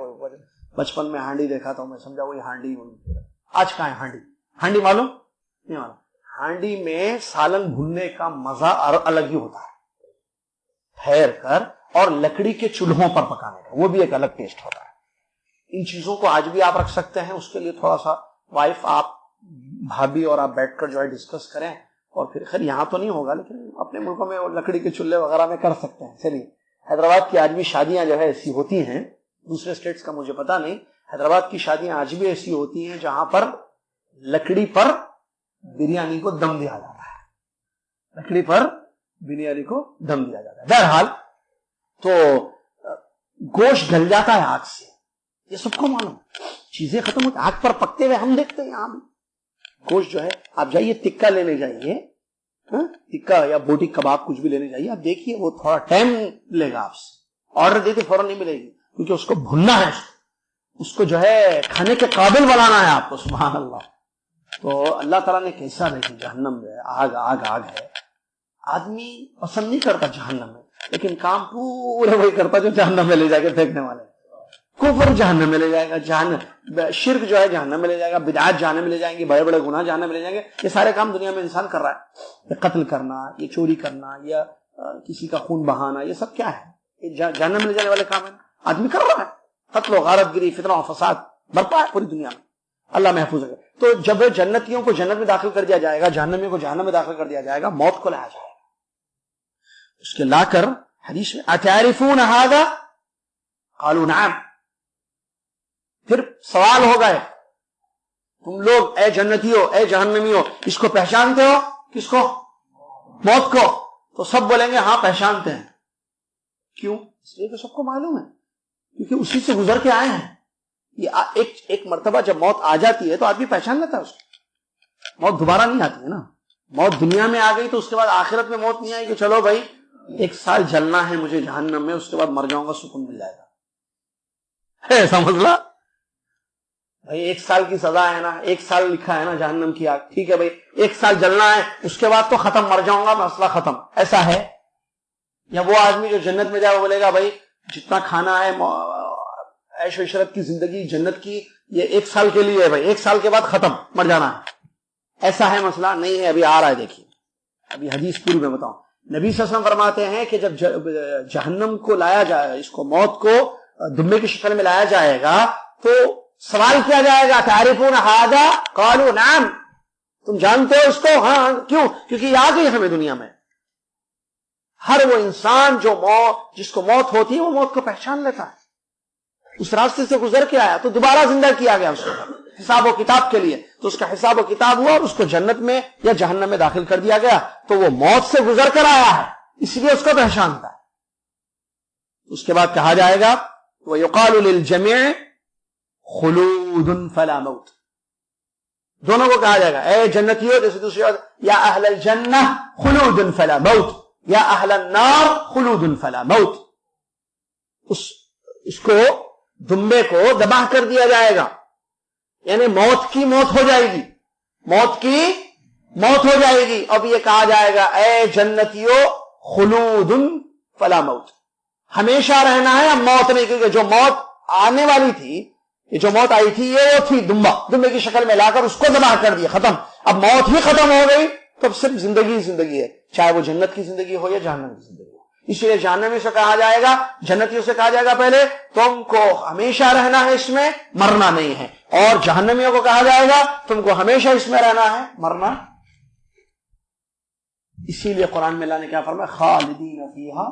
بچپن میں ہانڈی دیکھا تھا، میں سمجھا وہی ہانڈی. آج کہاں ہے ہانڈی معلوم نہیں معلوم. ہانڈی میں سالن بھوننے کا مزہ الگ ہی ہوتا ہے، ٹھہر کر اور لکڑی کے چولہوں پر پکانے کا وہ بھی ایک الگ ٹیسٹ ہوتا ہے. ان چیزوں کو آج بھی آپ رکھ سکتے ہیں. اس کے لیے تھوڑا سا وائف، آپ بھابھی اور آپ بیٹھ کر جو ہے ڈسکس کریں، اور پھر خیر یہاں تو نہیں ہوگا لیکن اپنے ملکوں میں لکڑی کے چولہے وغیرہ میں کر سکتے ہیں. چلیے، حیدرآباد کی آج بھی شادیاں جو ہے ایسی ہوتی ہیں، دوسرے اسٹیٹس کا مجھے پتا نہیں، حیدرآباد کی شادیاں آج بھی ایسی ہوتی ہیں جہاں پر لکڑی پر بریانی کو دم دیا جاتا ہے، لکڑی پر بریانی کو دم دیا جاتا ہے. بہرحال تو گوشت گل جاتا ہے آگ سے، یہ سب کو معلوم. چیزیں ختم ہوتی آگ پر پکتے ہوئے ہم دیکھتے ہیں. یہاں گوشت جو ہے، آپ جائیے ٹکا لینے جائیے، ٹکا یا بوٹی کباب کچھ بھی لینے جائیے، آپ دیکھیے وہ تھوڑا ٹائم لے گا. آپ سے آرڈر دیتے فوراً نہیں ملے گی، کیونکہ اس کو بھوننا ہے، اس کو جو ہے کھانے کے قابل بنانا ہے آپ کو. سبحان اللہ. تو اللہ تعالیٰ نے کیسا دیکھی، جہنم جو ہے آگ آگ آگ ہے. آدمی پسند نہیں کرتا جہنم میں، لیکن کام پورے وہی کرتا جو جہنم میں لے جا کے پھینکنے والے. کفر جہنم میں لے جائے گا، شرک جو ہے جہنم میں لے جائے گا، بدعات جہنم میں لے جائیں گے، بڑے بڑے گناہ جہنم میں لے جائیں گے. یہ سارے کام دنیا میں انسان کر رہا ہے، یہ قتل کرنا، یہ چوری کرنا، یا کسی کا خون بہانا، یہ سب کیا ہے؟ یہ جہنم میں لے جانے والے کام ہیں، آدمی کر رہا ہے. قتل و غارت گری، فتنہ و فساد برپا ہے پوری دنیا میں. اللہ محفوظ ہے. تو جب جنتیوں کو جنت میں داخل کر دیا جائے گا، جہنمیوں کو جہنم میں داخل کر دیا جائے گا، موت کو لایا جائے گا. اس کے لا کر حدیث میں اتعرفون ھذا قالوا نعم. پھر سوال ہو گئے، تم لوگ اے جنتیوں، اے جہنمیوں، اس کو پہچانتے ہو؟ کس کو؟ موت کو. تو سب بولیں گے ہاں پہچانتے ہیں. کیوں؟ اس لیے کہ سب کو معلوم ہے، کیونکہ اسی سے گزر کے آئے ہیں. یہ ایک مرتبہ جب موت آ جاتی ہے تو آدمی پہچان لیتا ہے اس کو. موت دوبارہ نہیں آتی ہے نا. موت دنیا میں آ گئی تو اس کے بعد آخرت میں موت نہیں آئی کہ چلو بھائی 1 سال جلنا ہے مجھے جہنم میں، اس کے بعد مر جاؤں گا، سکون مل جائے گا. ایسا مسئلہ بھائی 1 سال کی سزا ہے نا، 1 سال لکھا ہے نا جہنم کی آگ، ٹھیک ہے بھائی 1 سال جلنا ہے، اس کے بعد تو ختم، مر جاؤں گا، مسئلہ ختم. ایسا ہے؟ یا وہ آدمی جو جنت میں جائے وہ بولے گا بھائی جتنا کھانا ہے، عیش و عشرت کی زندگی جنت کی، یہ 1 سال کے لیے ہے بھائی، 1 سال کے بعد ختم، مر جانا ہے. ایسا ہے مسئلہ؟ نہیں ہے. ابھی آ رہا ہے، دیکھیے ابھی حدیث پوری میں بتاؤں. نبی صلی اللہ علیہ وسلم فرماتے ہیں کہ جب جہنم کو لایا جائے، اس کو موت کو دمبے کی شکل میں لایا جائے گا تو سوال کیا جائے گا، تعرفون ھذا قالوا نعم. تم جانتے ہو اس کو؟ ہاں. کیوں؟ کیونکہ یہ آ گئی ہمیں دنیا میں. ہر وہ انسان جس کو موت ہوتی ہے وہ موت کو پہچان لیتا ہے، اس راستے سے گزر کے آیا تو دوبارہ زندہ کیا گیا اس کو حساب و کتاب کے لیے. تو اس کا حساب و کتاب ہوا اور اس کو جنت میں یا جہنم میں داخل کر دیا گیا. تو وہ موت سے گزر کر آیا ہے، اس لیے اس کو پہچانتا ہے. اس کے بعد کہا جائے گا وَيُقَالُ لِلْجَمِيعِ خُلُودٌ فَلَا مَوْتٌ. دونوں کو کہا جائے گا اے جنتیوں، جیسے دوسری بات یا اہل الجنہ خلود فلا موت، یا اہل النار خلود فلا موت. اس کو دمبے کو دبا کر دیا جائے گا، یعنی موت کی موت ہو جائے گی، موت کی موت ہو جائے گی. اب یہ کہا جائے گا اے جنتیوں خلود فلا موت، ہمیشہ رہنا ہے، اب موت نہیں. کیونکہ جو موت آنے والی تھی، یہ جو موت آئی تھی یہ وہ تھی دمبے کی شکل میں لا کر اس کو دبا کر دیا، ختم. اب موت ہی ختم ہو گئی تو اب صرف زندگی ہی زندگی ہے، چاہے وہ جنت کی زندگی ہو یا جہنم کی زندگی ہو. اس لیے جہنمی سے کہا جائے گا، جنتیوں سے کہا جائے گا پہلے تم کو ہمیشہ رہنا ہے، اس میں مرنا نہیں ہے. اور جہنمیوں کو کہا جائے گا تم کو ہمیشہ اس میں رہنا ہے، مرنا. اسی لیے قرآن میں اللہ نے کیا فرمایا؟ خالدین فیہا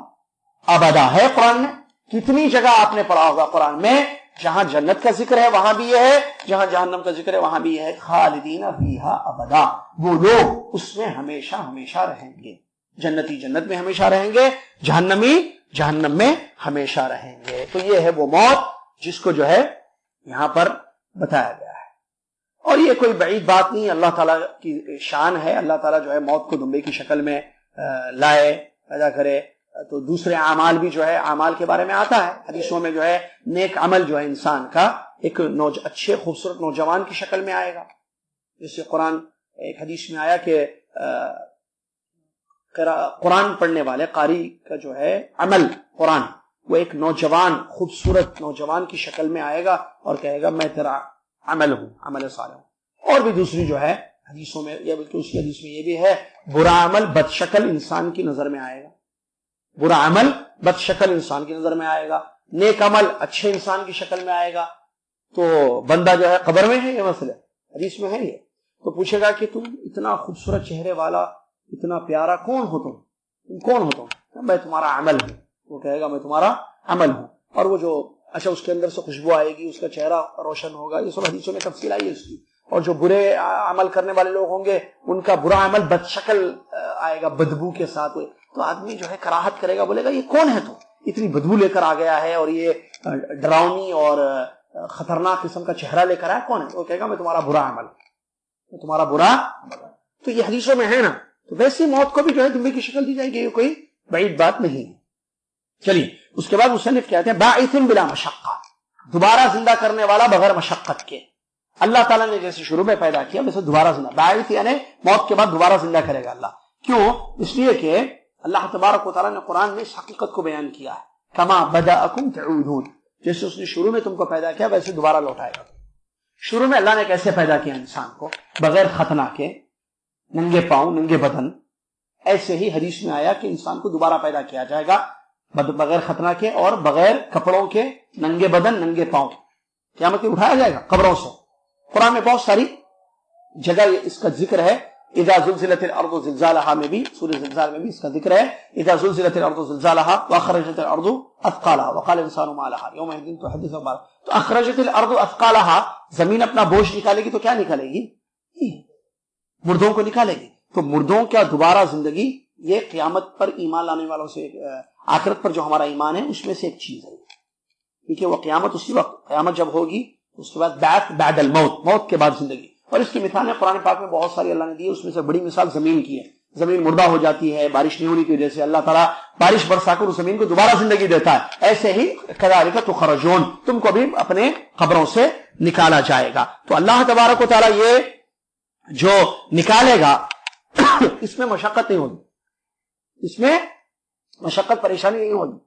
ابدا ہے. قرآن میں کتنی جگہ آپ نے پڑھا ہوگا قرآن میں، جہاں جنت کا ذکر ہے وہاں بھی یہ ہے، جہاں جہنم کا ذکر ہے وہاں بھی یہ ہے. خالدین فیہا ابدا، وہ لوگ اس میں ہمیشہ ہمیشہ رہیں گے. جنتی جنت میں ہمیشہ رہیں گے، جہنمی جہنم میں ہمیشہ رہیں گے. تو یہ ہے وہ موت جس کو جو ہے یہاں پر بتایا گیا ہے. اور یہ کوئی بعید بات نہیں, اللہ تعالیٰ کی شان ہے. اللہ تعالیٰ جو ہے موت کو دمبے کی شکل میں لائے, پیدا کرے. تو دوسرے اعمال بھی جو ہے اعمال کے بارے میں آتا ہے حدیثوں میں, جو ہے نیک عمل جو ہے انسان کا ایک اچھے خوبصورت نوجوان کی شکل میں آئے گا. جیسے قرآن ایک حدیث میں آیا کہ قرآن پڑھنے والے قاری کا جو ہے عمل قرآن وہ ایک نوجوان خوبصورت نوجوان کی شکل میں آئے گا اور کہے گا میں تیرا عمل ہوں, عمل صالح ہوں. اور بھی دوسری جو ہے حدیثوں میں, یا بلکہ اسی حدیث میں یہ بھی ہے, برا عمل بد شکل انسان کی نظر میں آئے گا. برا عمل بد شکل انسان کی نظر میں آئے گا, نیک عمل اچھے انسان کی شکل میں آئے گا. تو بندہ جو ہے قبر میں ہے, یہ مسئلہ حدیث میں ہے. یہ تو پوچھے گا کہ تم اتنا خوبصورت چہرے والا, اتنا پیارا کون ہو تم کون ہو تم؟ میں تمہارا عمل ہوں. وہ کہے گا میں تمہارا عمل ہوں. اور وہ جو اچھا اس کے اندر سے خوشبو آئے گی, اس کا چہرہ روشن ہوگا, یہ سب حدیثوں میں تفصیل آئی ہے اس کی. اور جو برے عمل کرنے والے لوگ ہوں گے ان کا برا عمل بد شکل آئے گا, بدبو کے ساتھ. تو آدمی جو ہے کراہت کرے گا, بولے گا یہ کون ہے تو اتنی بدبو لے کر آ گیا ہے اور یہ ڈراؤنی اور خطرناک قسم کا چہرہ لے کر آیا, کون ہے؟ وہ کہے گا میں تمہارا برا عمل, میں تمہارا برا عمل. تو یہ حدیثوں میں ہے نا. تو ویسی موت کو بھی جو ہے دمبے کی شکل دی جائے گی, یہ کوئی بعید بات نہیں ہے. چلیے اس کے بعد مصنف کہتے ہیں باعث بلا مشقہ, دوبارہ زندہ کرنے والا بغیر مشقت کے. اللہ تعالیٰ نے جیسے شروع میں پیدا کیا ویسے دوبارہ زندہ, باعث یعنی موت کے بعد دوبارہ زندہ کرے گا اللہ. کیوں؟ اس لیے کہ اللہ تبارک و تعالیٰ نے قرآن میں اس حقیقت کو بیان کیا ہے, کما بدأکم تعودون, جیسے اس نے شروع میں تم کو پیدا کیا ویسے دوبارہ لوٹائے گا. شروع میں اللہ نے کیسے پیدا کیا انسان کو؟ بغیر ختنہ کے, ننگے پاؤں ننگے بدن. ایسے ہی حدیث میں آیا کہ انسان کو دوبارہ پیدا کیا جائے گا بغیر ختنہ کے اور بغیر کپڑوں کے, ننگے بدن ننگے پاؤں. قیامت میں اٹھایا جائے گا قبروں سے. قرآن میں بہت ساری جگہ اس کا ذکر ہے. اذا زلزلت الارض زلزالها میں بھی, سورہ زلزال میں بھی اس کا ذکر ہے. اذا زلزلت الارض زلزالها واخرجت الارض اثقالها وقال الانسان ما لها يومئذ تحدث اخبارها. تو اخرجت الارض اثقالها, زمین اپنا بوجھ نکالے گی تو کیا نکالے گی؟ مردوں کو نکالے گی. تو مردوں کا دوبارہ زندگی یہ قیامت پر ایمان لانے والوں سے, آخرت پر جو ہمارا ایمان ہے اس میں سے ایک چیز ہے. کیونکہ وہ قیامت اسی وقت, قیامت جب ہوگی اس کے بعد بعث بعد الموت, موت کے بعد زندگی. اور اس کی مثالیں قرآن پاک میں بہت ساری اللہ نے دی. اس میں سے بڑی مثال زمین کی ہے. زمین مردہ ہو جاتی ہے بارش نہیں ہونے کی وجہ سے, اللہ تعالیٰ بارش برسا کر اس زمین کو دوبارہ زندگی دیتا ہے. ایسے ہی کذالک تخرجون, تم کو بھی اپنے قبروں سے نکالا جائے گا. تو اللہ تبارک و تعالیٰ یہ جو نکالے گا اس میں مشقت نہیں ہوگی, اس میں مشقت پریشانی نہیں ہوگی,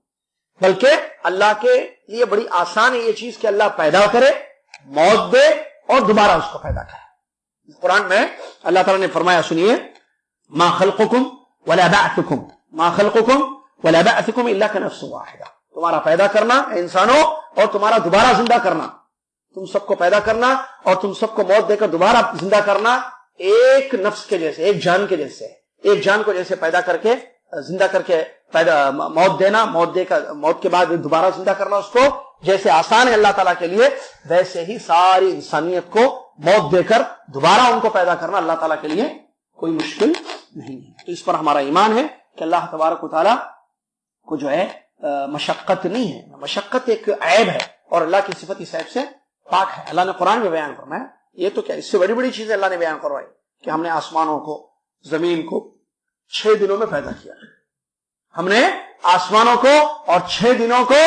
بلکہ اللہ کے لیے بڑی آسان ہے یہ چیز کہ اللہ پیدا کرے, موت دے اور دوبارہ اس کو پیدا کرے. قرآن میں اللہ تعالیٰ نے فرمایا, سنیے, ما خلقکم ولا بعثکم, ما خلقکم ولا بعثکم الا كنفس واحدہ. تمہارا پیدا کرنا انسانوں اور تمہارا دوبارہ زندہ کرنا, تم سب کو پیدا کرنا اور تم سب کو موت دے کر دوبارہ زندہ کرنا ایک نفس کے جیسے, ایک جان کے جیسے. ایک جان کو جیسے پیدا کر کے زندہ کر کے موت دینا, موت کے بعد دوبارہ زندہ کرنا اس کو جیسے آسان ہے اللہ تعالیٰ کے لیے, ویسے ہی ساری انسانیت کو موت دے کر دوبارہ ان کو پیدا کرنا اللہ تعالیٰ کے لیے کوئی مشکل نہیں ہے. تو اس پر ہمارا ایمان ہے کہ اللہ تبارک و تعالیٰ کو جو ہے مشقت نہیں ہے. مشقت ایک عیب ہے اور اللہ کی صفت اس عیب سے پاک ہے. اللہ نے قرآن میں بیان فرمایا, یہ تو کیا اس سے بڑی بڑی چیزیں اللہ نے بیان کروائی کہ ہم نے آسمانوں کو زمین کو 6 دنوں میں پیدا کیا. ہم نے آسمانوں کو اور 6 دنوں کو,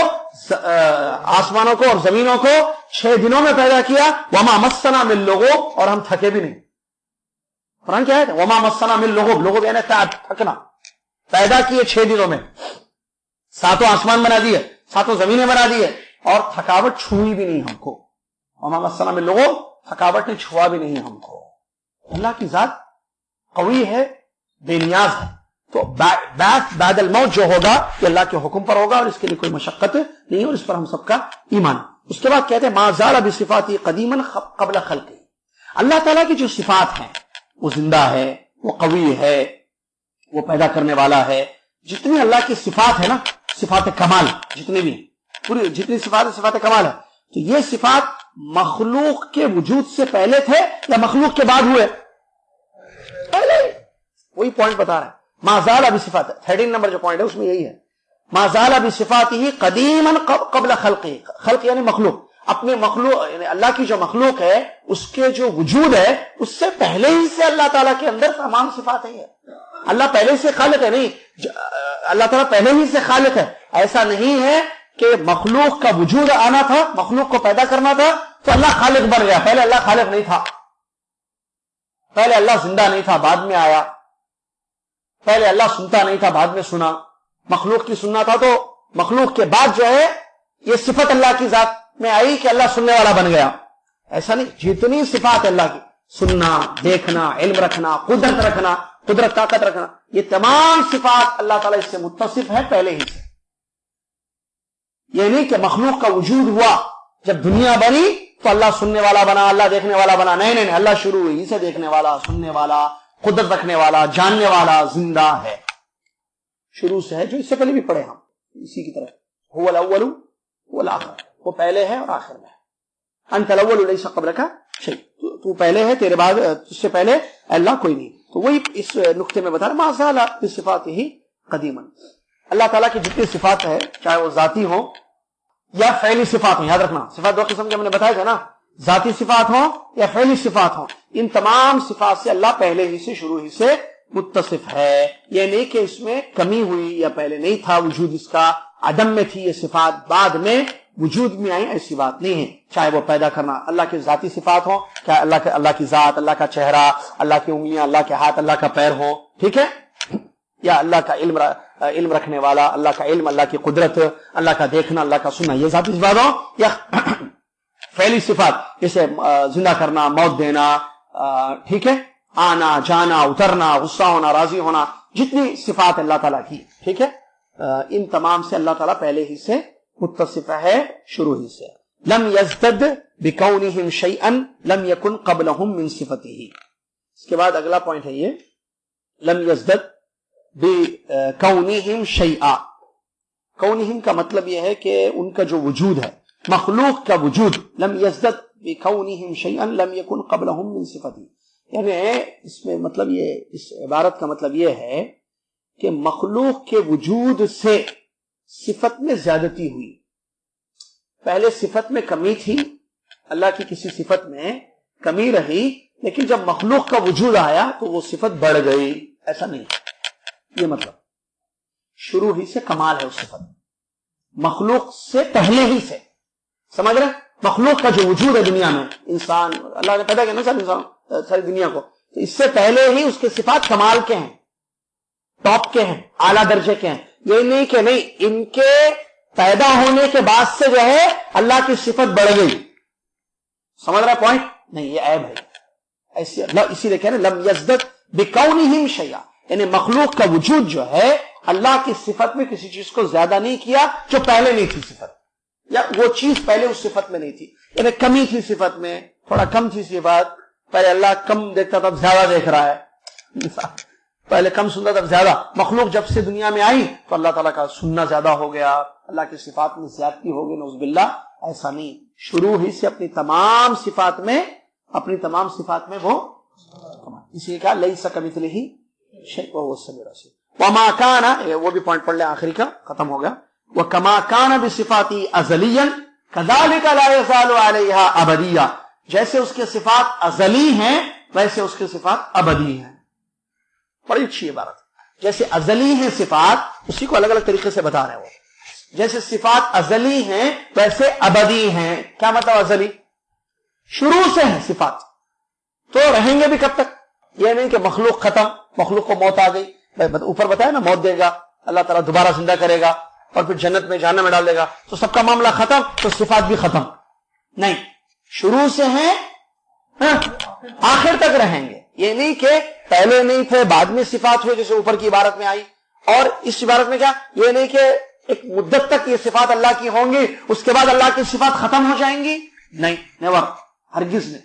آسمانوں کو اور زمینوں کو 6 دنوں میں پیدا کیا. وما مسنا من لغوب, اور ہم تھکے بھی نہیں. قرآن کیا ہے, وما مسنا من لغوب, لغوب یعنی تھکنا. پیدا کیے 6 دنوں میں, 7 آسمان بنا دیے, 7 زمینیں بنا دیے, اور تھکاوٹ چھوئی بھی نہیں ہم کو. وما مسنا من لغوب, تھکاوٹ نے چھوا بھی نہیں ہم کو. اللہ کی ذات قوی ہے, بے نیاز ہے. تو بعث بعد الموت جو ہوگا یہ اللہ کے حکم پر ہوگا اور اس کے لیے کوئی مشقت نہیں, اور اس پر ہم سب کا ایمان. اس کے بعد کہتے ہیں ما زال بصفاتی قدیما قبل خلقہ. اللہ تعالیٰ کی جو صفات ہیں وہ زندہ ہے, وہ قوی ہے, وہ پیدا کرنے والا ہے. جتنی اللہ کی صفات ہے نا, صفات کمال جتنی بھی, پوری جتنی صفات ہے صفات کمال ہے, تو یہ صفات مخلوق کے وجود سے پہلے تھے یا مخلوق کے بعد ہوئے؟ پہلے. وہی پوائنٹ بتا رہے ہیں. ما زال بصفات, 13 نمبر جو پوائنٹ ہے اس میں یہی ہے. ما زال بصفاته قدیما قبل خلقه. خلق یعنی مخلوق. اپنے مخلوق یعنی اللہ کی جو مخلوق ہے اس کے جو وجود ہے اس سے پہلے ہی سے اللہ تعالیٰ کے اندر تمام صفات ہے. اللہ پہلے سے خالق ہے نہیں, اللہ تعالیٰ پہلے ہی سے خالق ہے. ایسا نہیں ہے کہ مخلوق کا وجود آنا تھا, مخلوق کو پیدا کرنا تھا تو اللہ خالق بن گیا. پہلے اللہ خالق نہیں تھا, پہلے اللہ زندہ نہیں تھا بعد میں آیا, پہلے اللہ سنتا نہیں تھا بعد میں سنا. مخلوق کی سننا تھا تو مخلوق کے بعد جو ہے یہ صفت اللہ کی ذات میں آئی کہ اللہ سننے والا بن گیا. ایسا نہیں, جتنی صفات اللہ کی, سننا, دیکھنا, علم رکھنا, قدرت رکھنا, قدرت طاقت رکھنا, یہ تمام صفات اللہ تعالیٰ اس سے متصف ہے پہلے ہی سے. یہ نہیں کہ مخلوق کا وجود ہوا جب دنیا بنی تو اللہ سننے والا بنا, اللہ دیکھنے والا بنا. نہیں نہیں, اللہ شروع ہوئی سے دیکھنے والا, سننے والا, قدرت رکھنے والا, جاننے والا, زندہ ہے, شروع سے ہے. جو اس سے پہلے بھی پڑھے ہم اسی کی طرح, هو الاول والآخر, وہ پہلے ہے اور آخر میں ہے. انت الاول لیس قبلک شیء, تو پہلے ہے, تیرے بعد تجھ سے پہلے اللہ کوئی نہیں. تو وہی اس نقطے میں بتا رہا, ما زال بصفاته قدیما. اللہ تعالیٰ کی جتنی صفات ہے چاہے وہ ذاتی ہو یا فعلی صفات ہوں, یاد رکھنا صفات دو قسم کے ہم نے بتایا تھا نا, ذاتی صفات ہوں یا فعلی صفات ہوں. ان تمام صفات سے اللہ پہلے ہی سے شروع ہی سے متصف ہے. یہ نہیں کہ اس میں کمی ہوئی یا پہلے نہیں تھا وجود اس کا, عدم میں تھی یہ صفات بعد میں وجود میں آئی, ایسی بات نہیں ہے. چاہے وہ پیدا کرنا اللہ کی ذاتی صفات ہوں, کیا اللہ کی ذات, اللہ کا چہرہ, اللہ کی انگلیاں, اللہ کے ہاتھ, اللہ کا پیر ہو, ٹھیک ہے, یا اللہ کا علم رکھنے والا, اللہ کا علم, اللہ کی قدرت, اللہ کا دیکھنا, اللہ کا سننا, یہ ذاتی صفات ہوں. یا فعلی صفات جیسے زندہ کرنا, موت دینا, ٹھیک ہے, آنا جانا, اترنا, غصہ ہونا, راضی ہونا, جتنی صفات اللہ تعالیٰ کی, ٹھیک ہے, ان تمام سے اللہ تعالیٰ پہلے ہی سے متصف ہے, شروع ہی سے. لم یزدد بکونہم شیئا لم یکن قبلہم من صفتہ. اس کے بعد اگلا پوائنٹ ہے یہ, لم یزدد بکونہم شیئا. کونہم کا مطلب یہ ہے کہ ان کا جو وجود ہے, مخلوق کا وجود, لم یزدد بکونہم شیئا لم یکن قبلہم من صفتہ. یعنی اس میں مطلب یہ, اس عبارت کا مطلب یہ ہے کہ مخلوق کے وجود سے صفت میں زیادتی ہوئی. پہلے صفت میں کمی تھی, اللہ کی کسی صفت میں کمی رہی, لیکن جب مخلوق کا وجود آیا تو وہ صفت بڑھ گئی. ایسا نہیں, یہ مطلب شروع ہی سے کمال ہے اس صفت, مخلوق سے پہلے ہی سے. سمجھ رہے, مخلوق کا جو وجود ہے دنیا میں, انسان اللہ نے پیدا کیا نا سارے انسان, ساری دنیا کو, تو اس سے پہلے ہی اس کے صفات کمال کے ہیں, ٹاپ کے ہیں, اعلیٰ درجے کے ہیں. یہ نہیں کہ نہیں, ان کے پیدا ہونے کے بعد سے جو ہے اللہ کی صفت بڑھ گئی. سمجھ رہا پوائنٹ نہیں, یہ عیب ہے. ایسی اسی لیے کہہ رہے لم یزدد بکونہم شیئا, یعنی مخلوق کا وجود جو ہے اللہ کی صفت میں کسی چیز کو زیادہ نہیں کیا جو پہلے نہیں تھی صفت, یا وہ چیز پہلے اس صفت میں نہیں تھی. یعنی کمی تھی صفت میں, تھوڑا کم تھی صفت, پہلے اللہ کم دیکھتا تھا اب زیادہ دیکھ رہا ہے, پہلے کم سنتا تھا اب زیادہ. مخلوق جب سے دنیا میں آئی تو اللہ تعالیٰ کا سننا زیادہ ہو گیا, اللہ کی صفات میں زیادتی ہو گئی, نعوذ باللہ. ایسا نہیں, شروع ہی سے اپنی تمام صفات میں وہ, اسی لیے کہا لیس کمثلہ شیء وہو السمیع البصیر. وما کان, وہ بھی پوائنٹ پڑھ لیں آخری کا, ختم ہو گیا. وکما کان بصفاتی ازلیا کذالک لا یزال علیہا ابدیا. جیسے اس کے صفات ازلی ہیں ویسے اس کے صفات ابدی ہیں. بڑی اچھی عبارت, جیسے ازلی ہیں صفات, اسی کو الگ الگ طریقے سے بتا رہے ہیں وہ. جیسے صفات ازلی ہیں ویسے ابدی ہیں. کیا مطلب ازلی؟ شروع سے ہیں صفات, تو رہیں گے بھی کب تک. یہ نہیں کہ مخلوق ختم, مخلوق کو موت آ گئی, اوپر بتایا نا موت دے گا اللہ تعالیٰ, دوبارہ زندہ کرے گا اور پھر جنت میں جہنم میں ڈال دے گا, تو سب کا معاملہ ختم, تو صفات بھی ختم نہیں. شروع سے ہیں, آخر تک رہیں گے. یہ نہیں کہ پہلے نہیں تھے بعد میں صفات ہوئے جیسے اوپر کی عبارت میں آئی, اور اس عبارت میں کیا, یہ نہیں کہ ایک مدت تک یہ صفات اللہ کی ہوں گی اس کے بعد اللہ کی صفات ختم ہو جائیں گی. نہیں, نیور, ہرگز نہیں.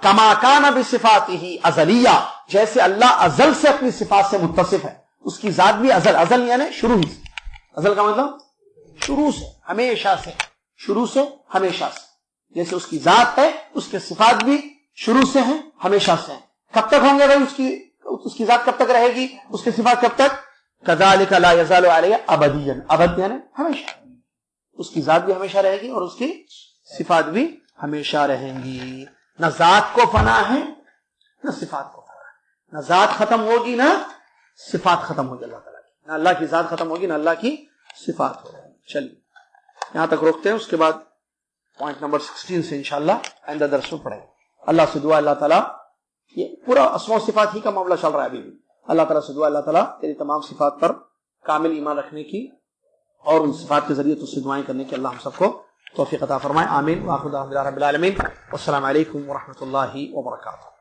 کما کان بصفاتہ ازلیہ, جیسے اللہ ازل سے اپنی صفات سے متصف ہے, اس کی ذات بھی ازل, ازل یعنی شروع ہی سے. ازل کا مطلب شروع سے, ہمیشہ سے, شروع سے ہمیشہ سے. جیسے اس کی ذات ہے اس کے صفات بھی شروع سے ہیں, ہمیشہ سے ہیں. کب تک ہوں گے بھائی اس کی ذات کب تک رہے گی, اس کی صفات کب تک. کذالک لا یزال علیہ ابدیا, ابد یعنی ہمیشہ, اس کی ذات بھی ہمیشہ رہے گی اور اس کی صفات بھی ہمیشہ رہیں گی. نہ ذات کو فنا ہے نہ صفات کو فنا ہے. نہ ذات ختم ہوگی نہ صفات ختم ہوگی اللہ تعالیٰ کی. نہ اللہ کی ذات ختم ہوگی نہ اللہ کی صفات ہوگی. چلیے یہاں تک روکتے ہیں, اس کے بعد پوائنٹ نمبر 16 سے انشاءاللہ آئندہ درس میں پڑھیں گے. اللہ سے دعا اللہ تعالیٰ, یہ پورا اسماء و صفات ہی کا معاملہ چل رہا ہے ابھی بھی. اللہ تعالیٰ سے دعا اللہ تعالیٰ تیری تمام صفات پر کامل ایمان رکھنے کی اور ان صفات کے ذریعے تجھ سے دعائیں کرنے کی اللہ ہم سب کو توفیق عطا فرمائے. آمین. وآخر دعوانا الحمدللہ رب العالمین. والسلام علیکم ورحمۃ اللہ وبرکاتہ.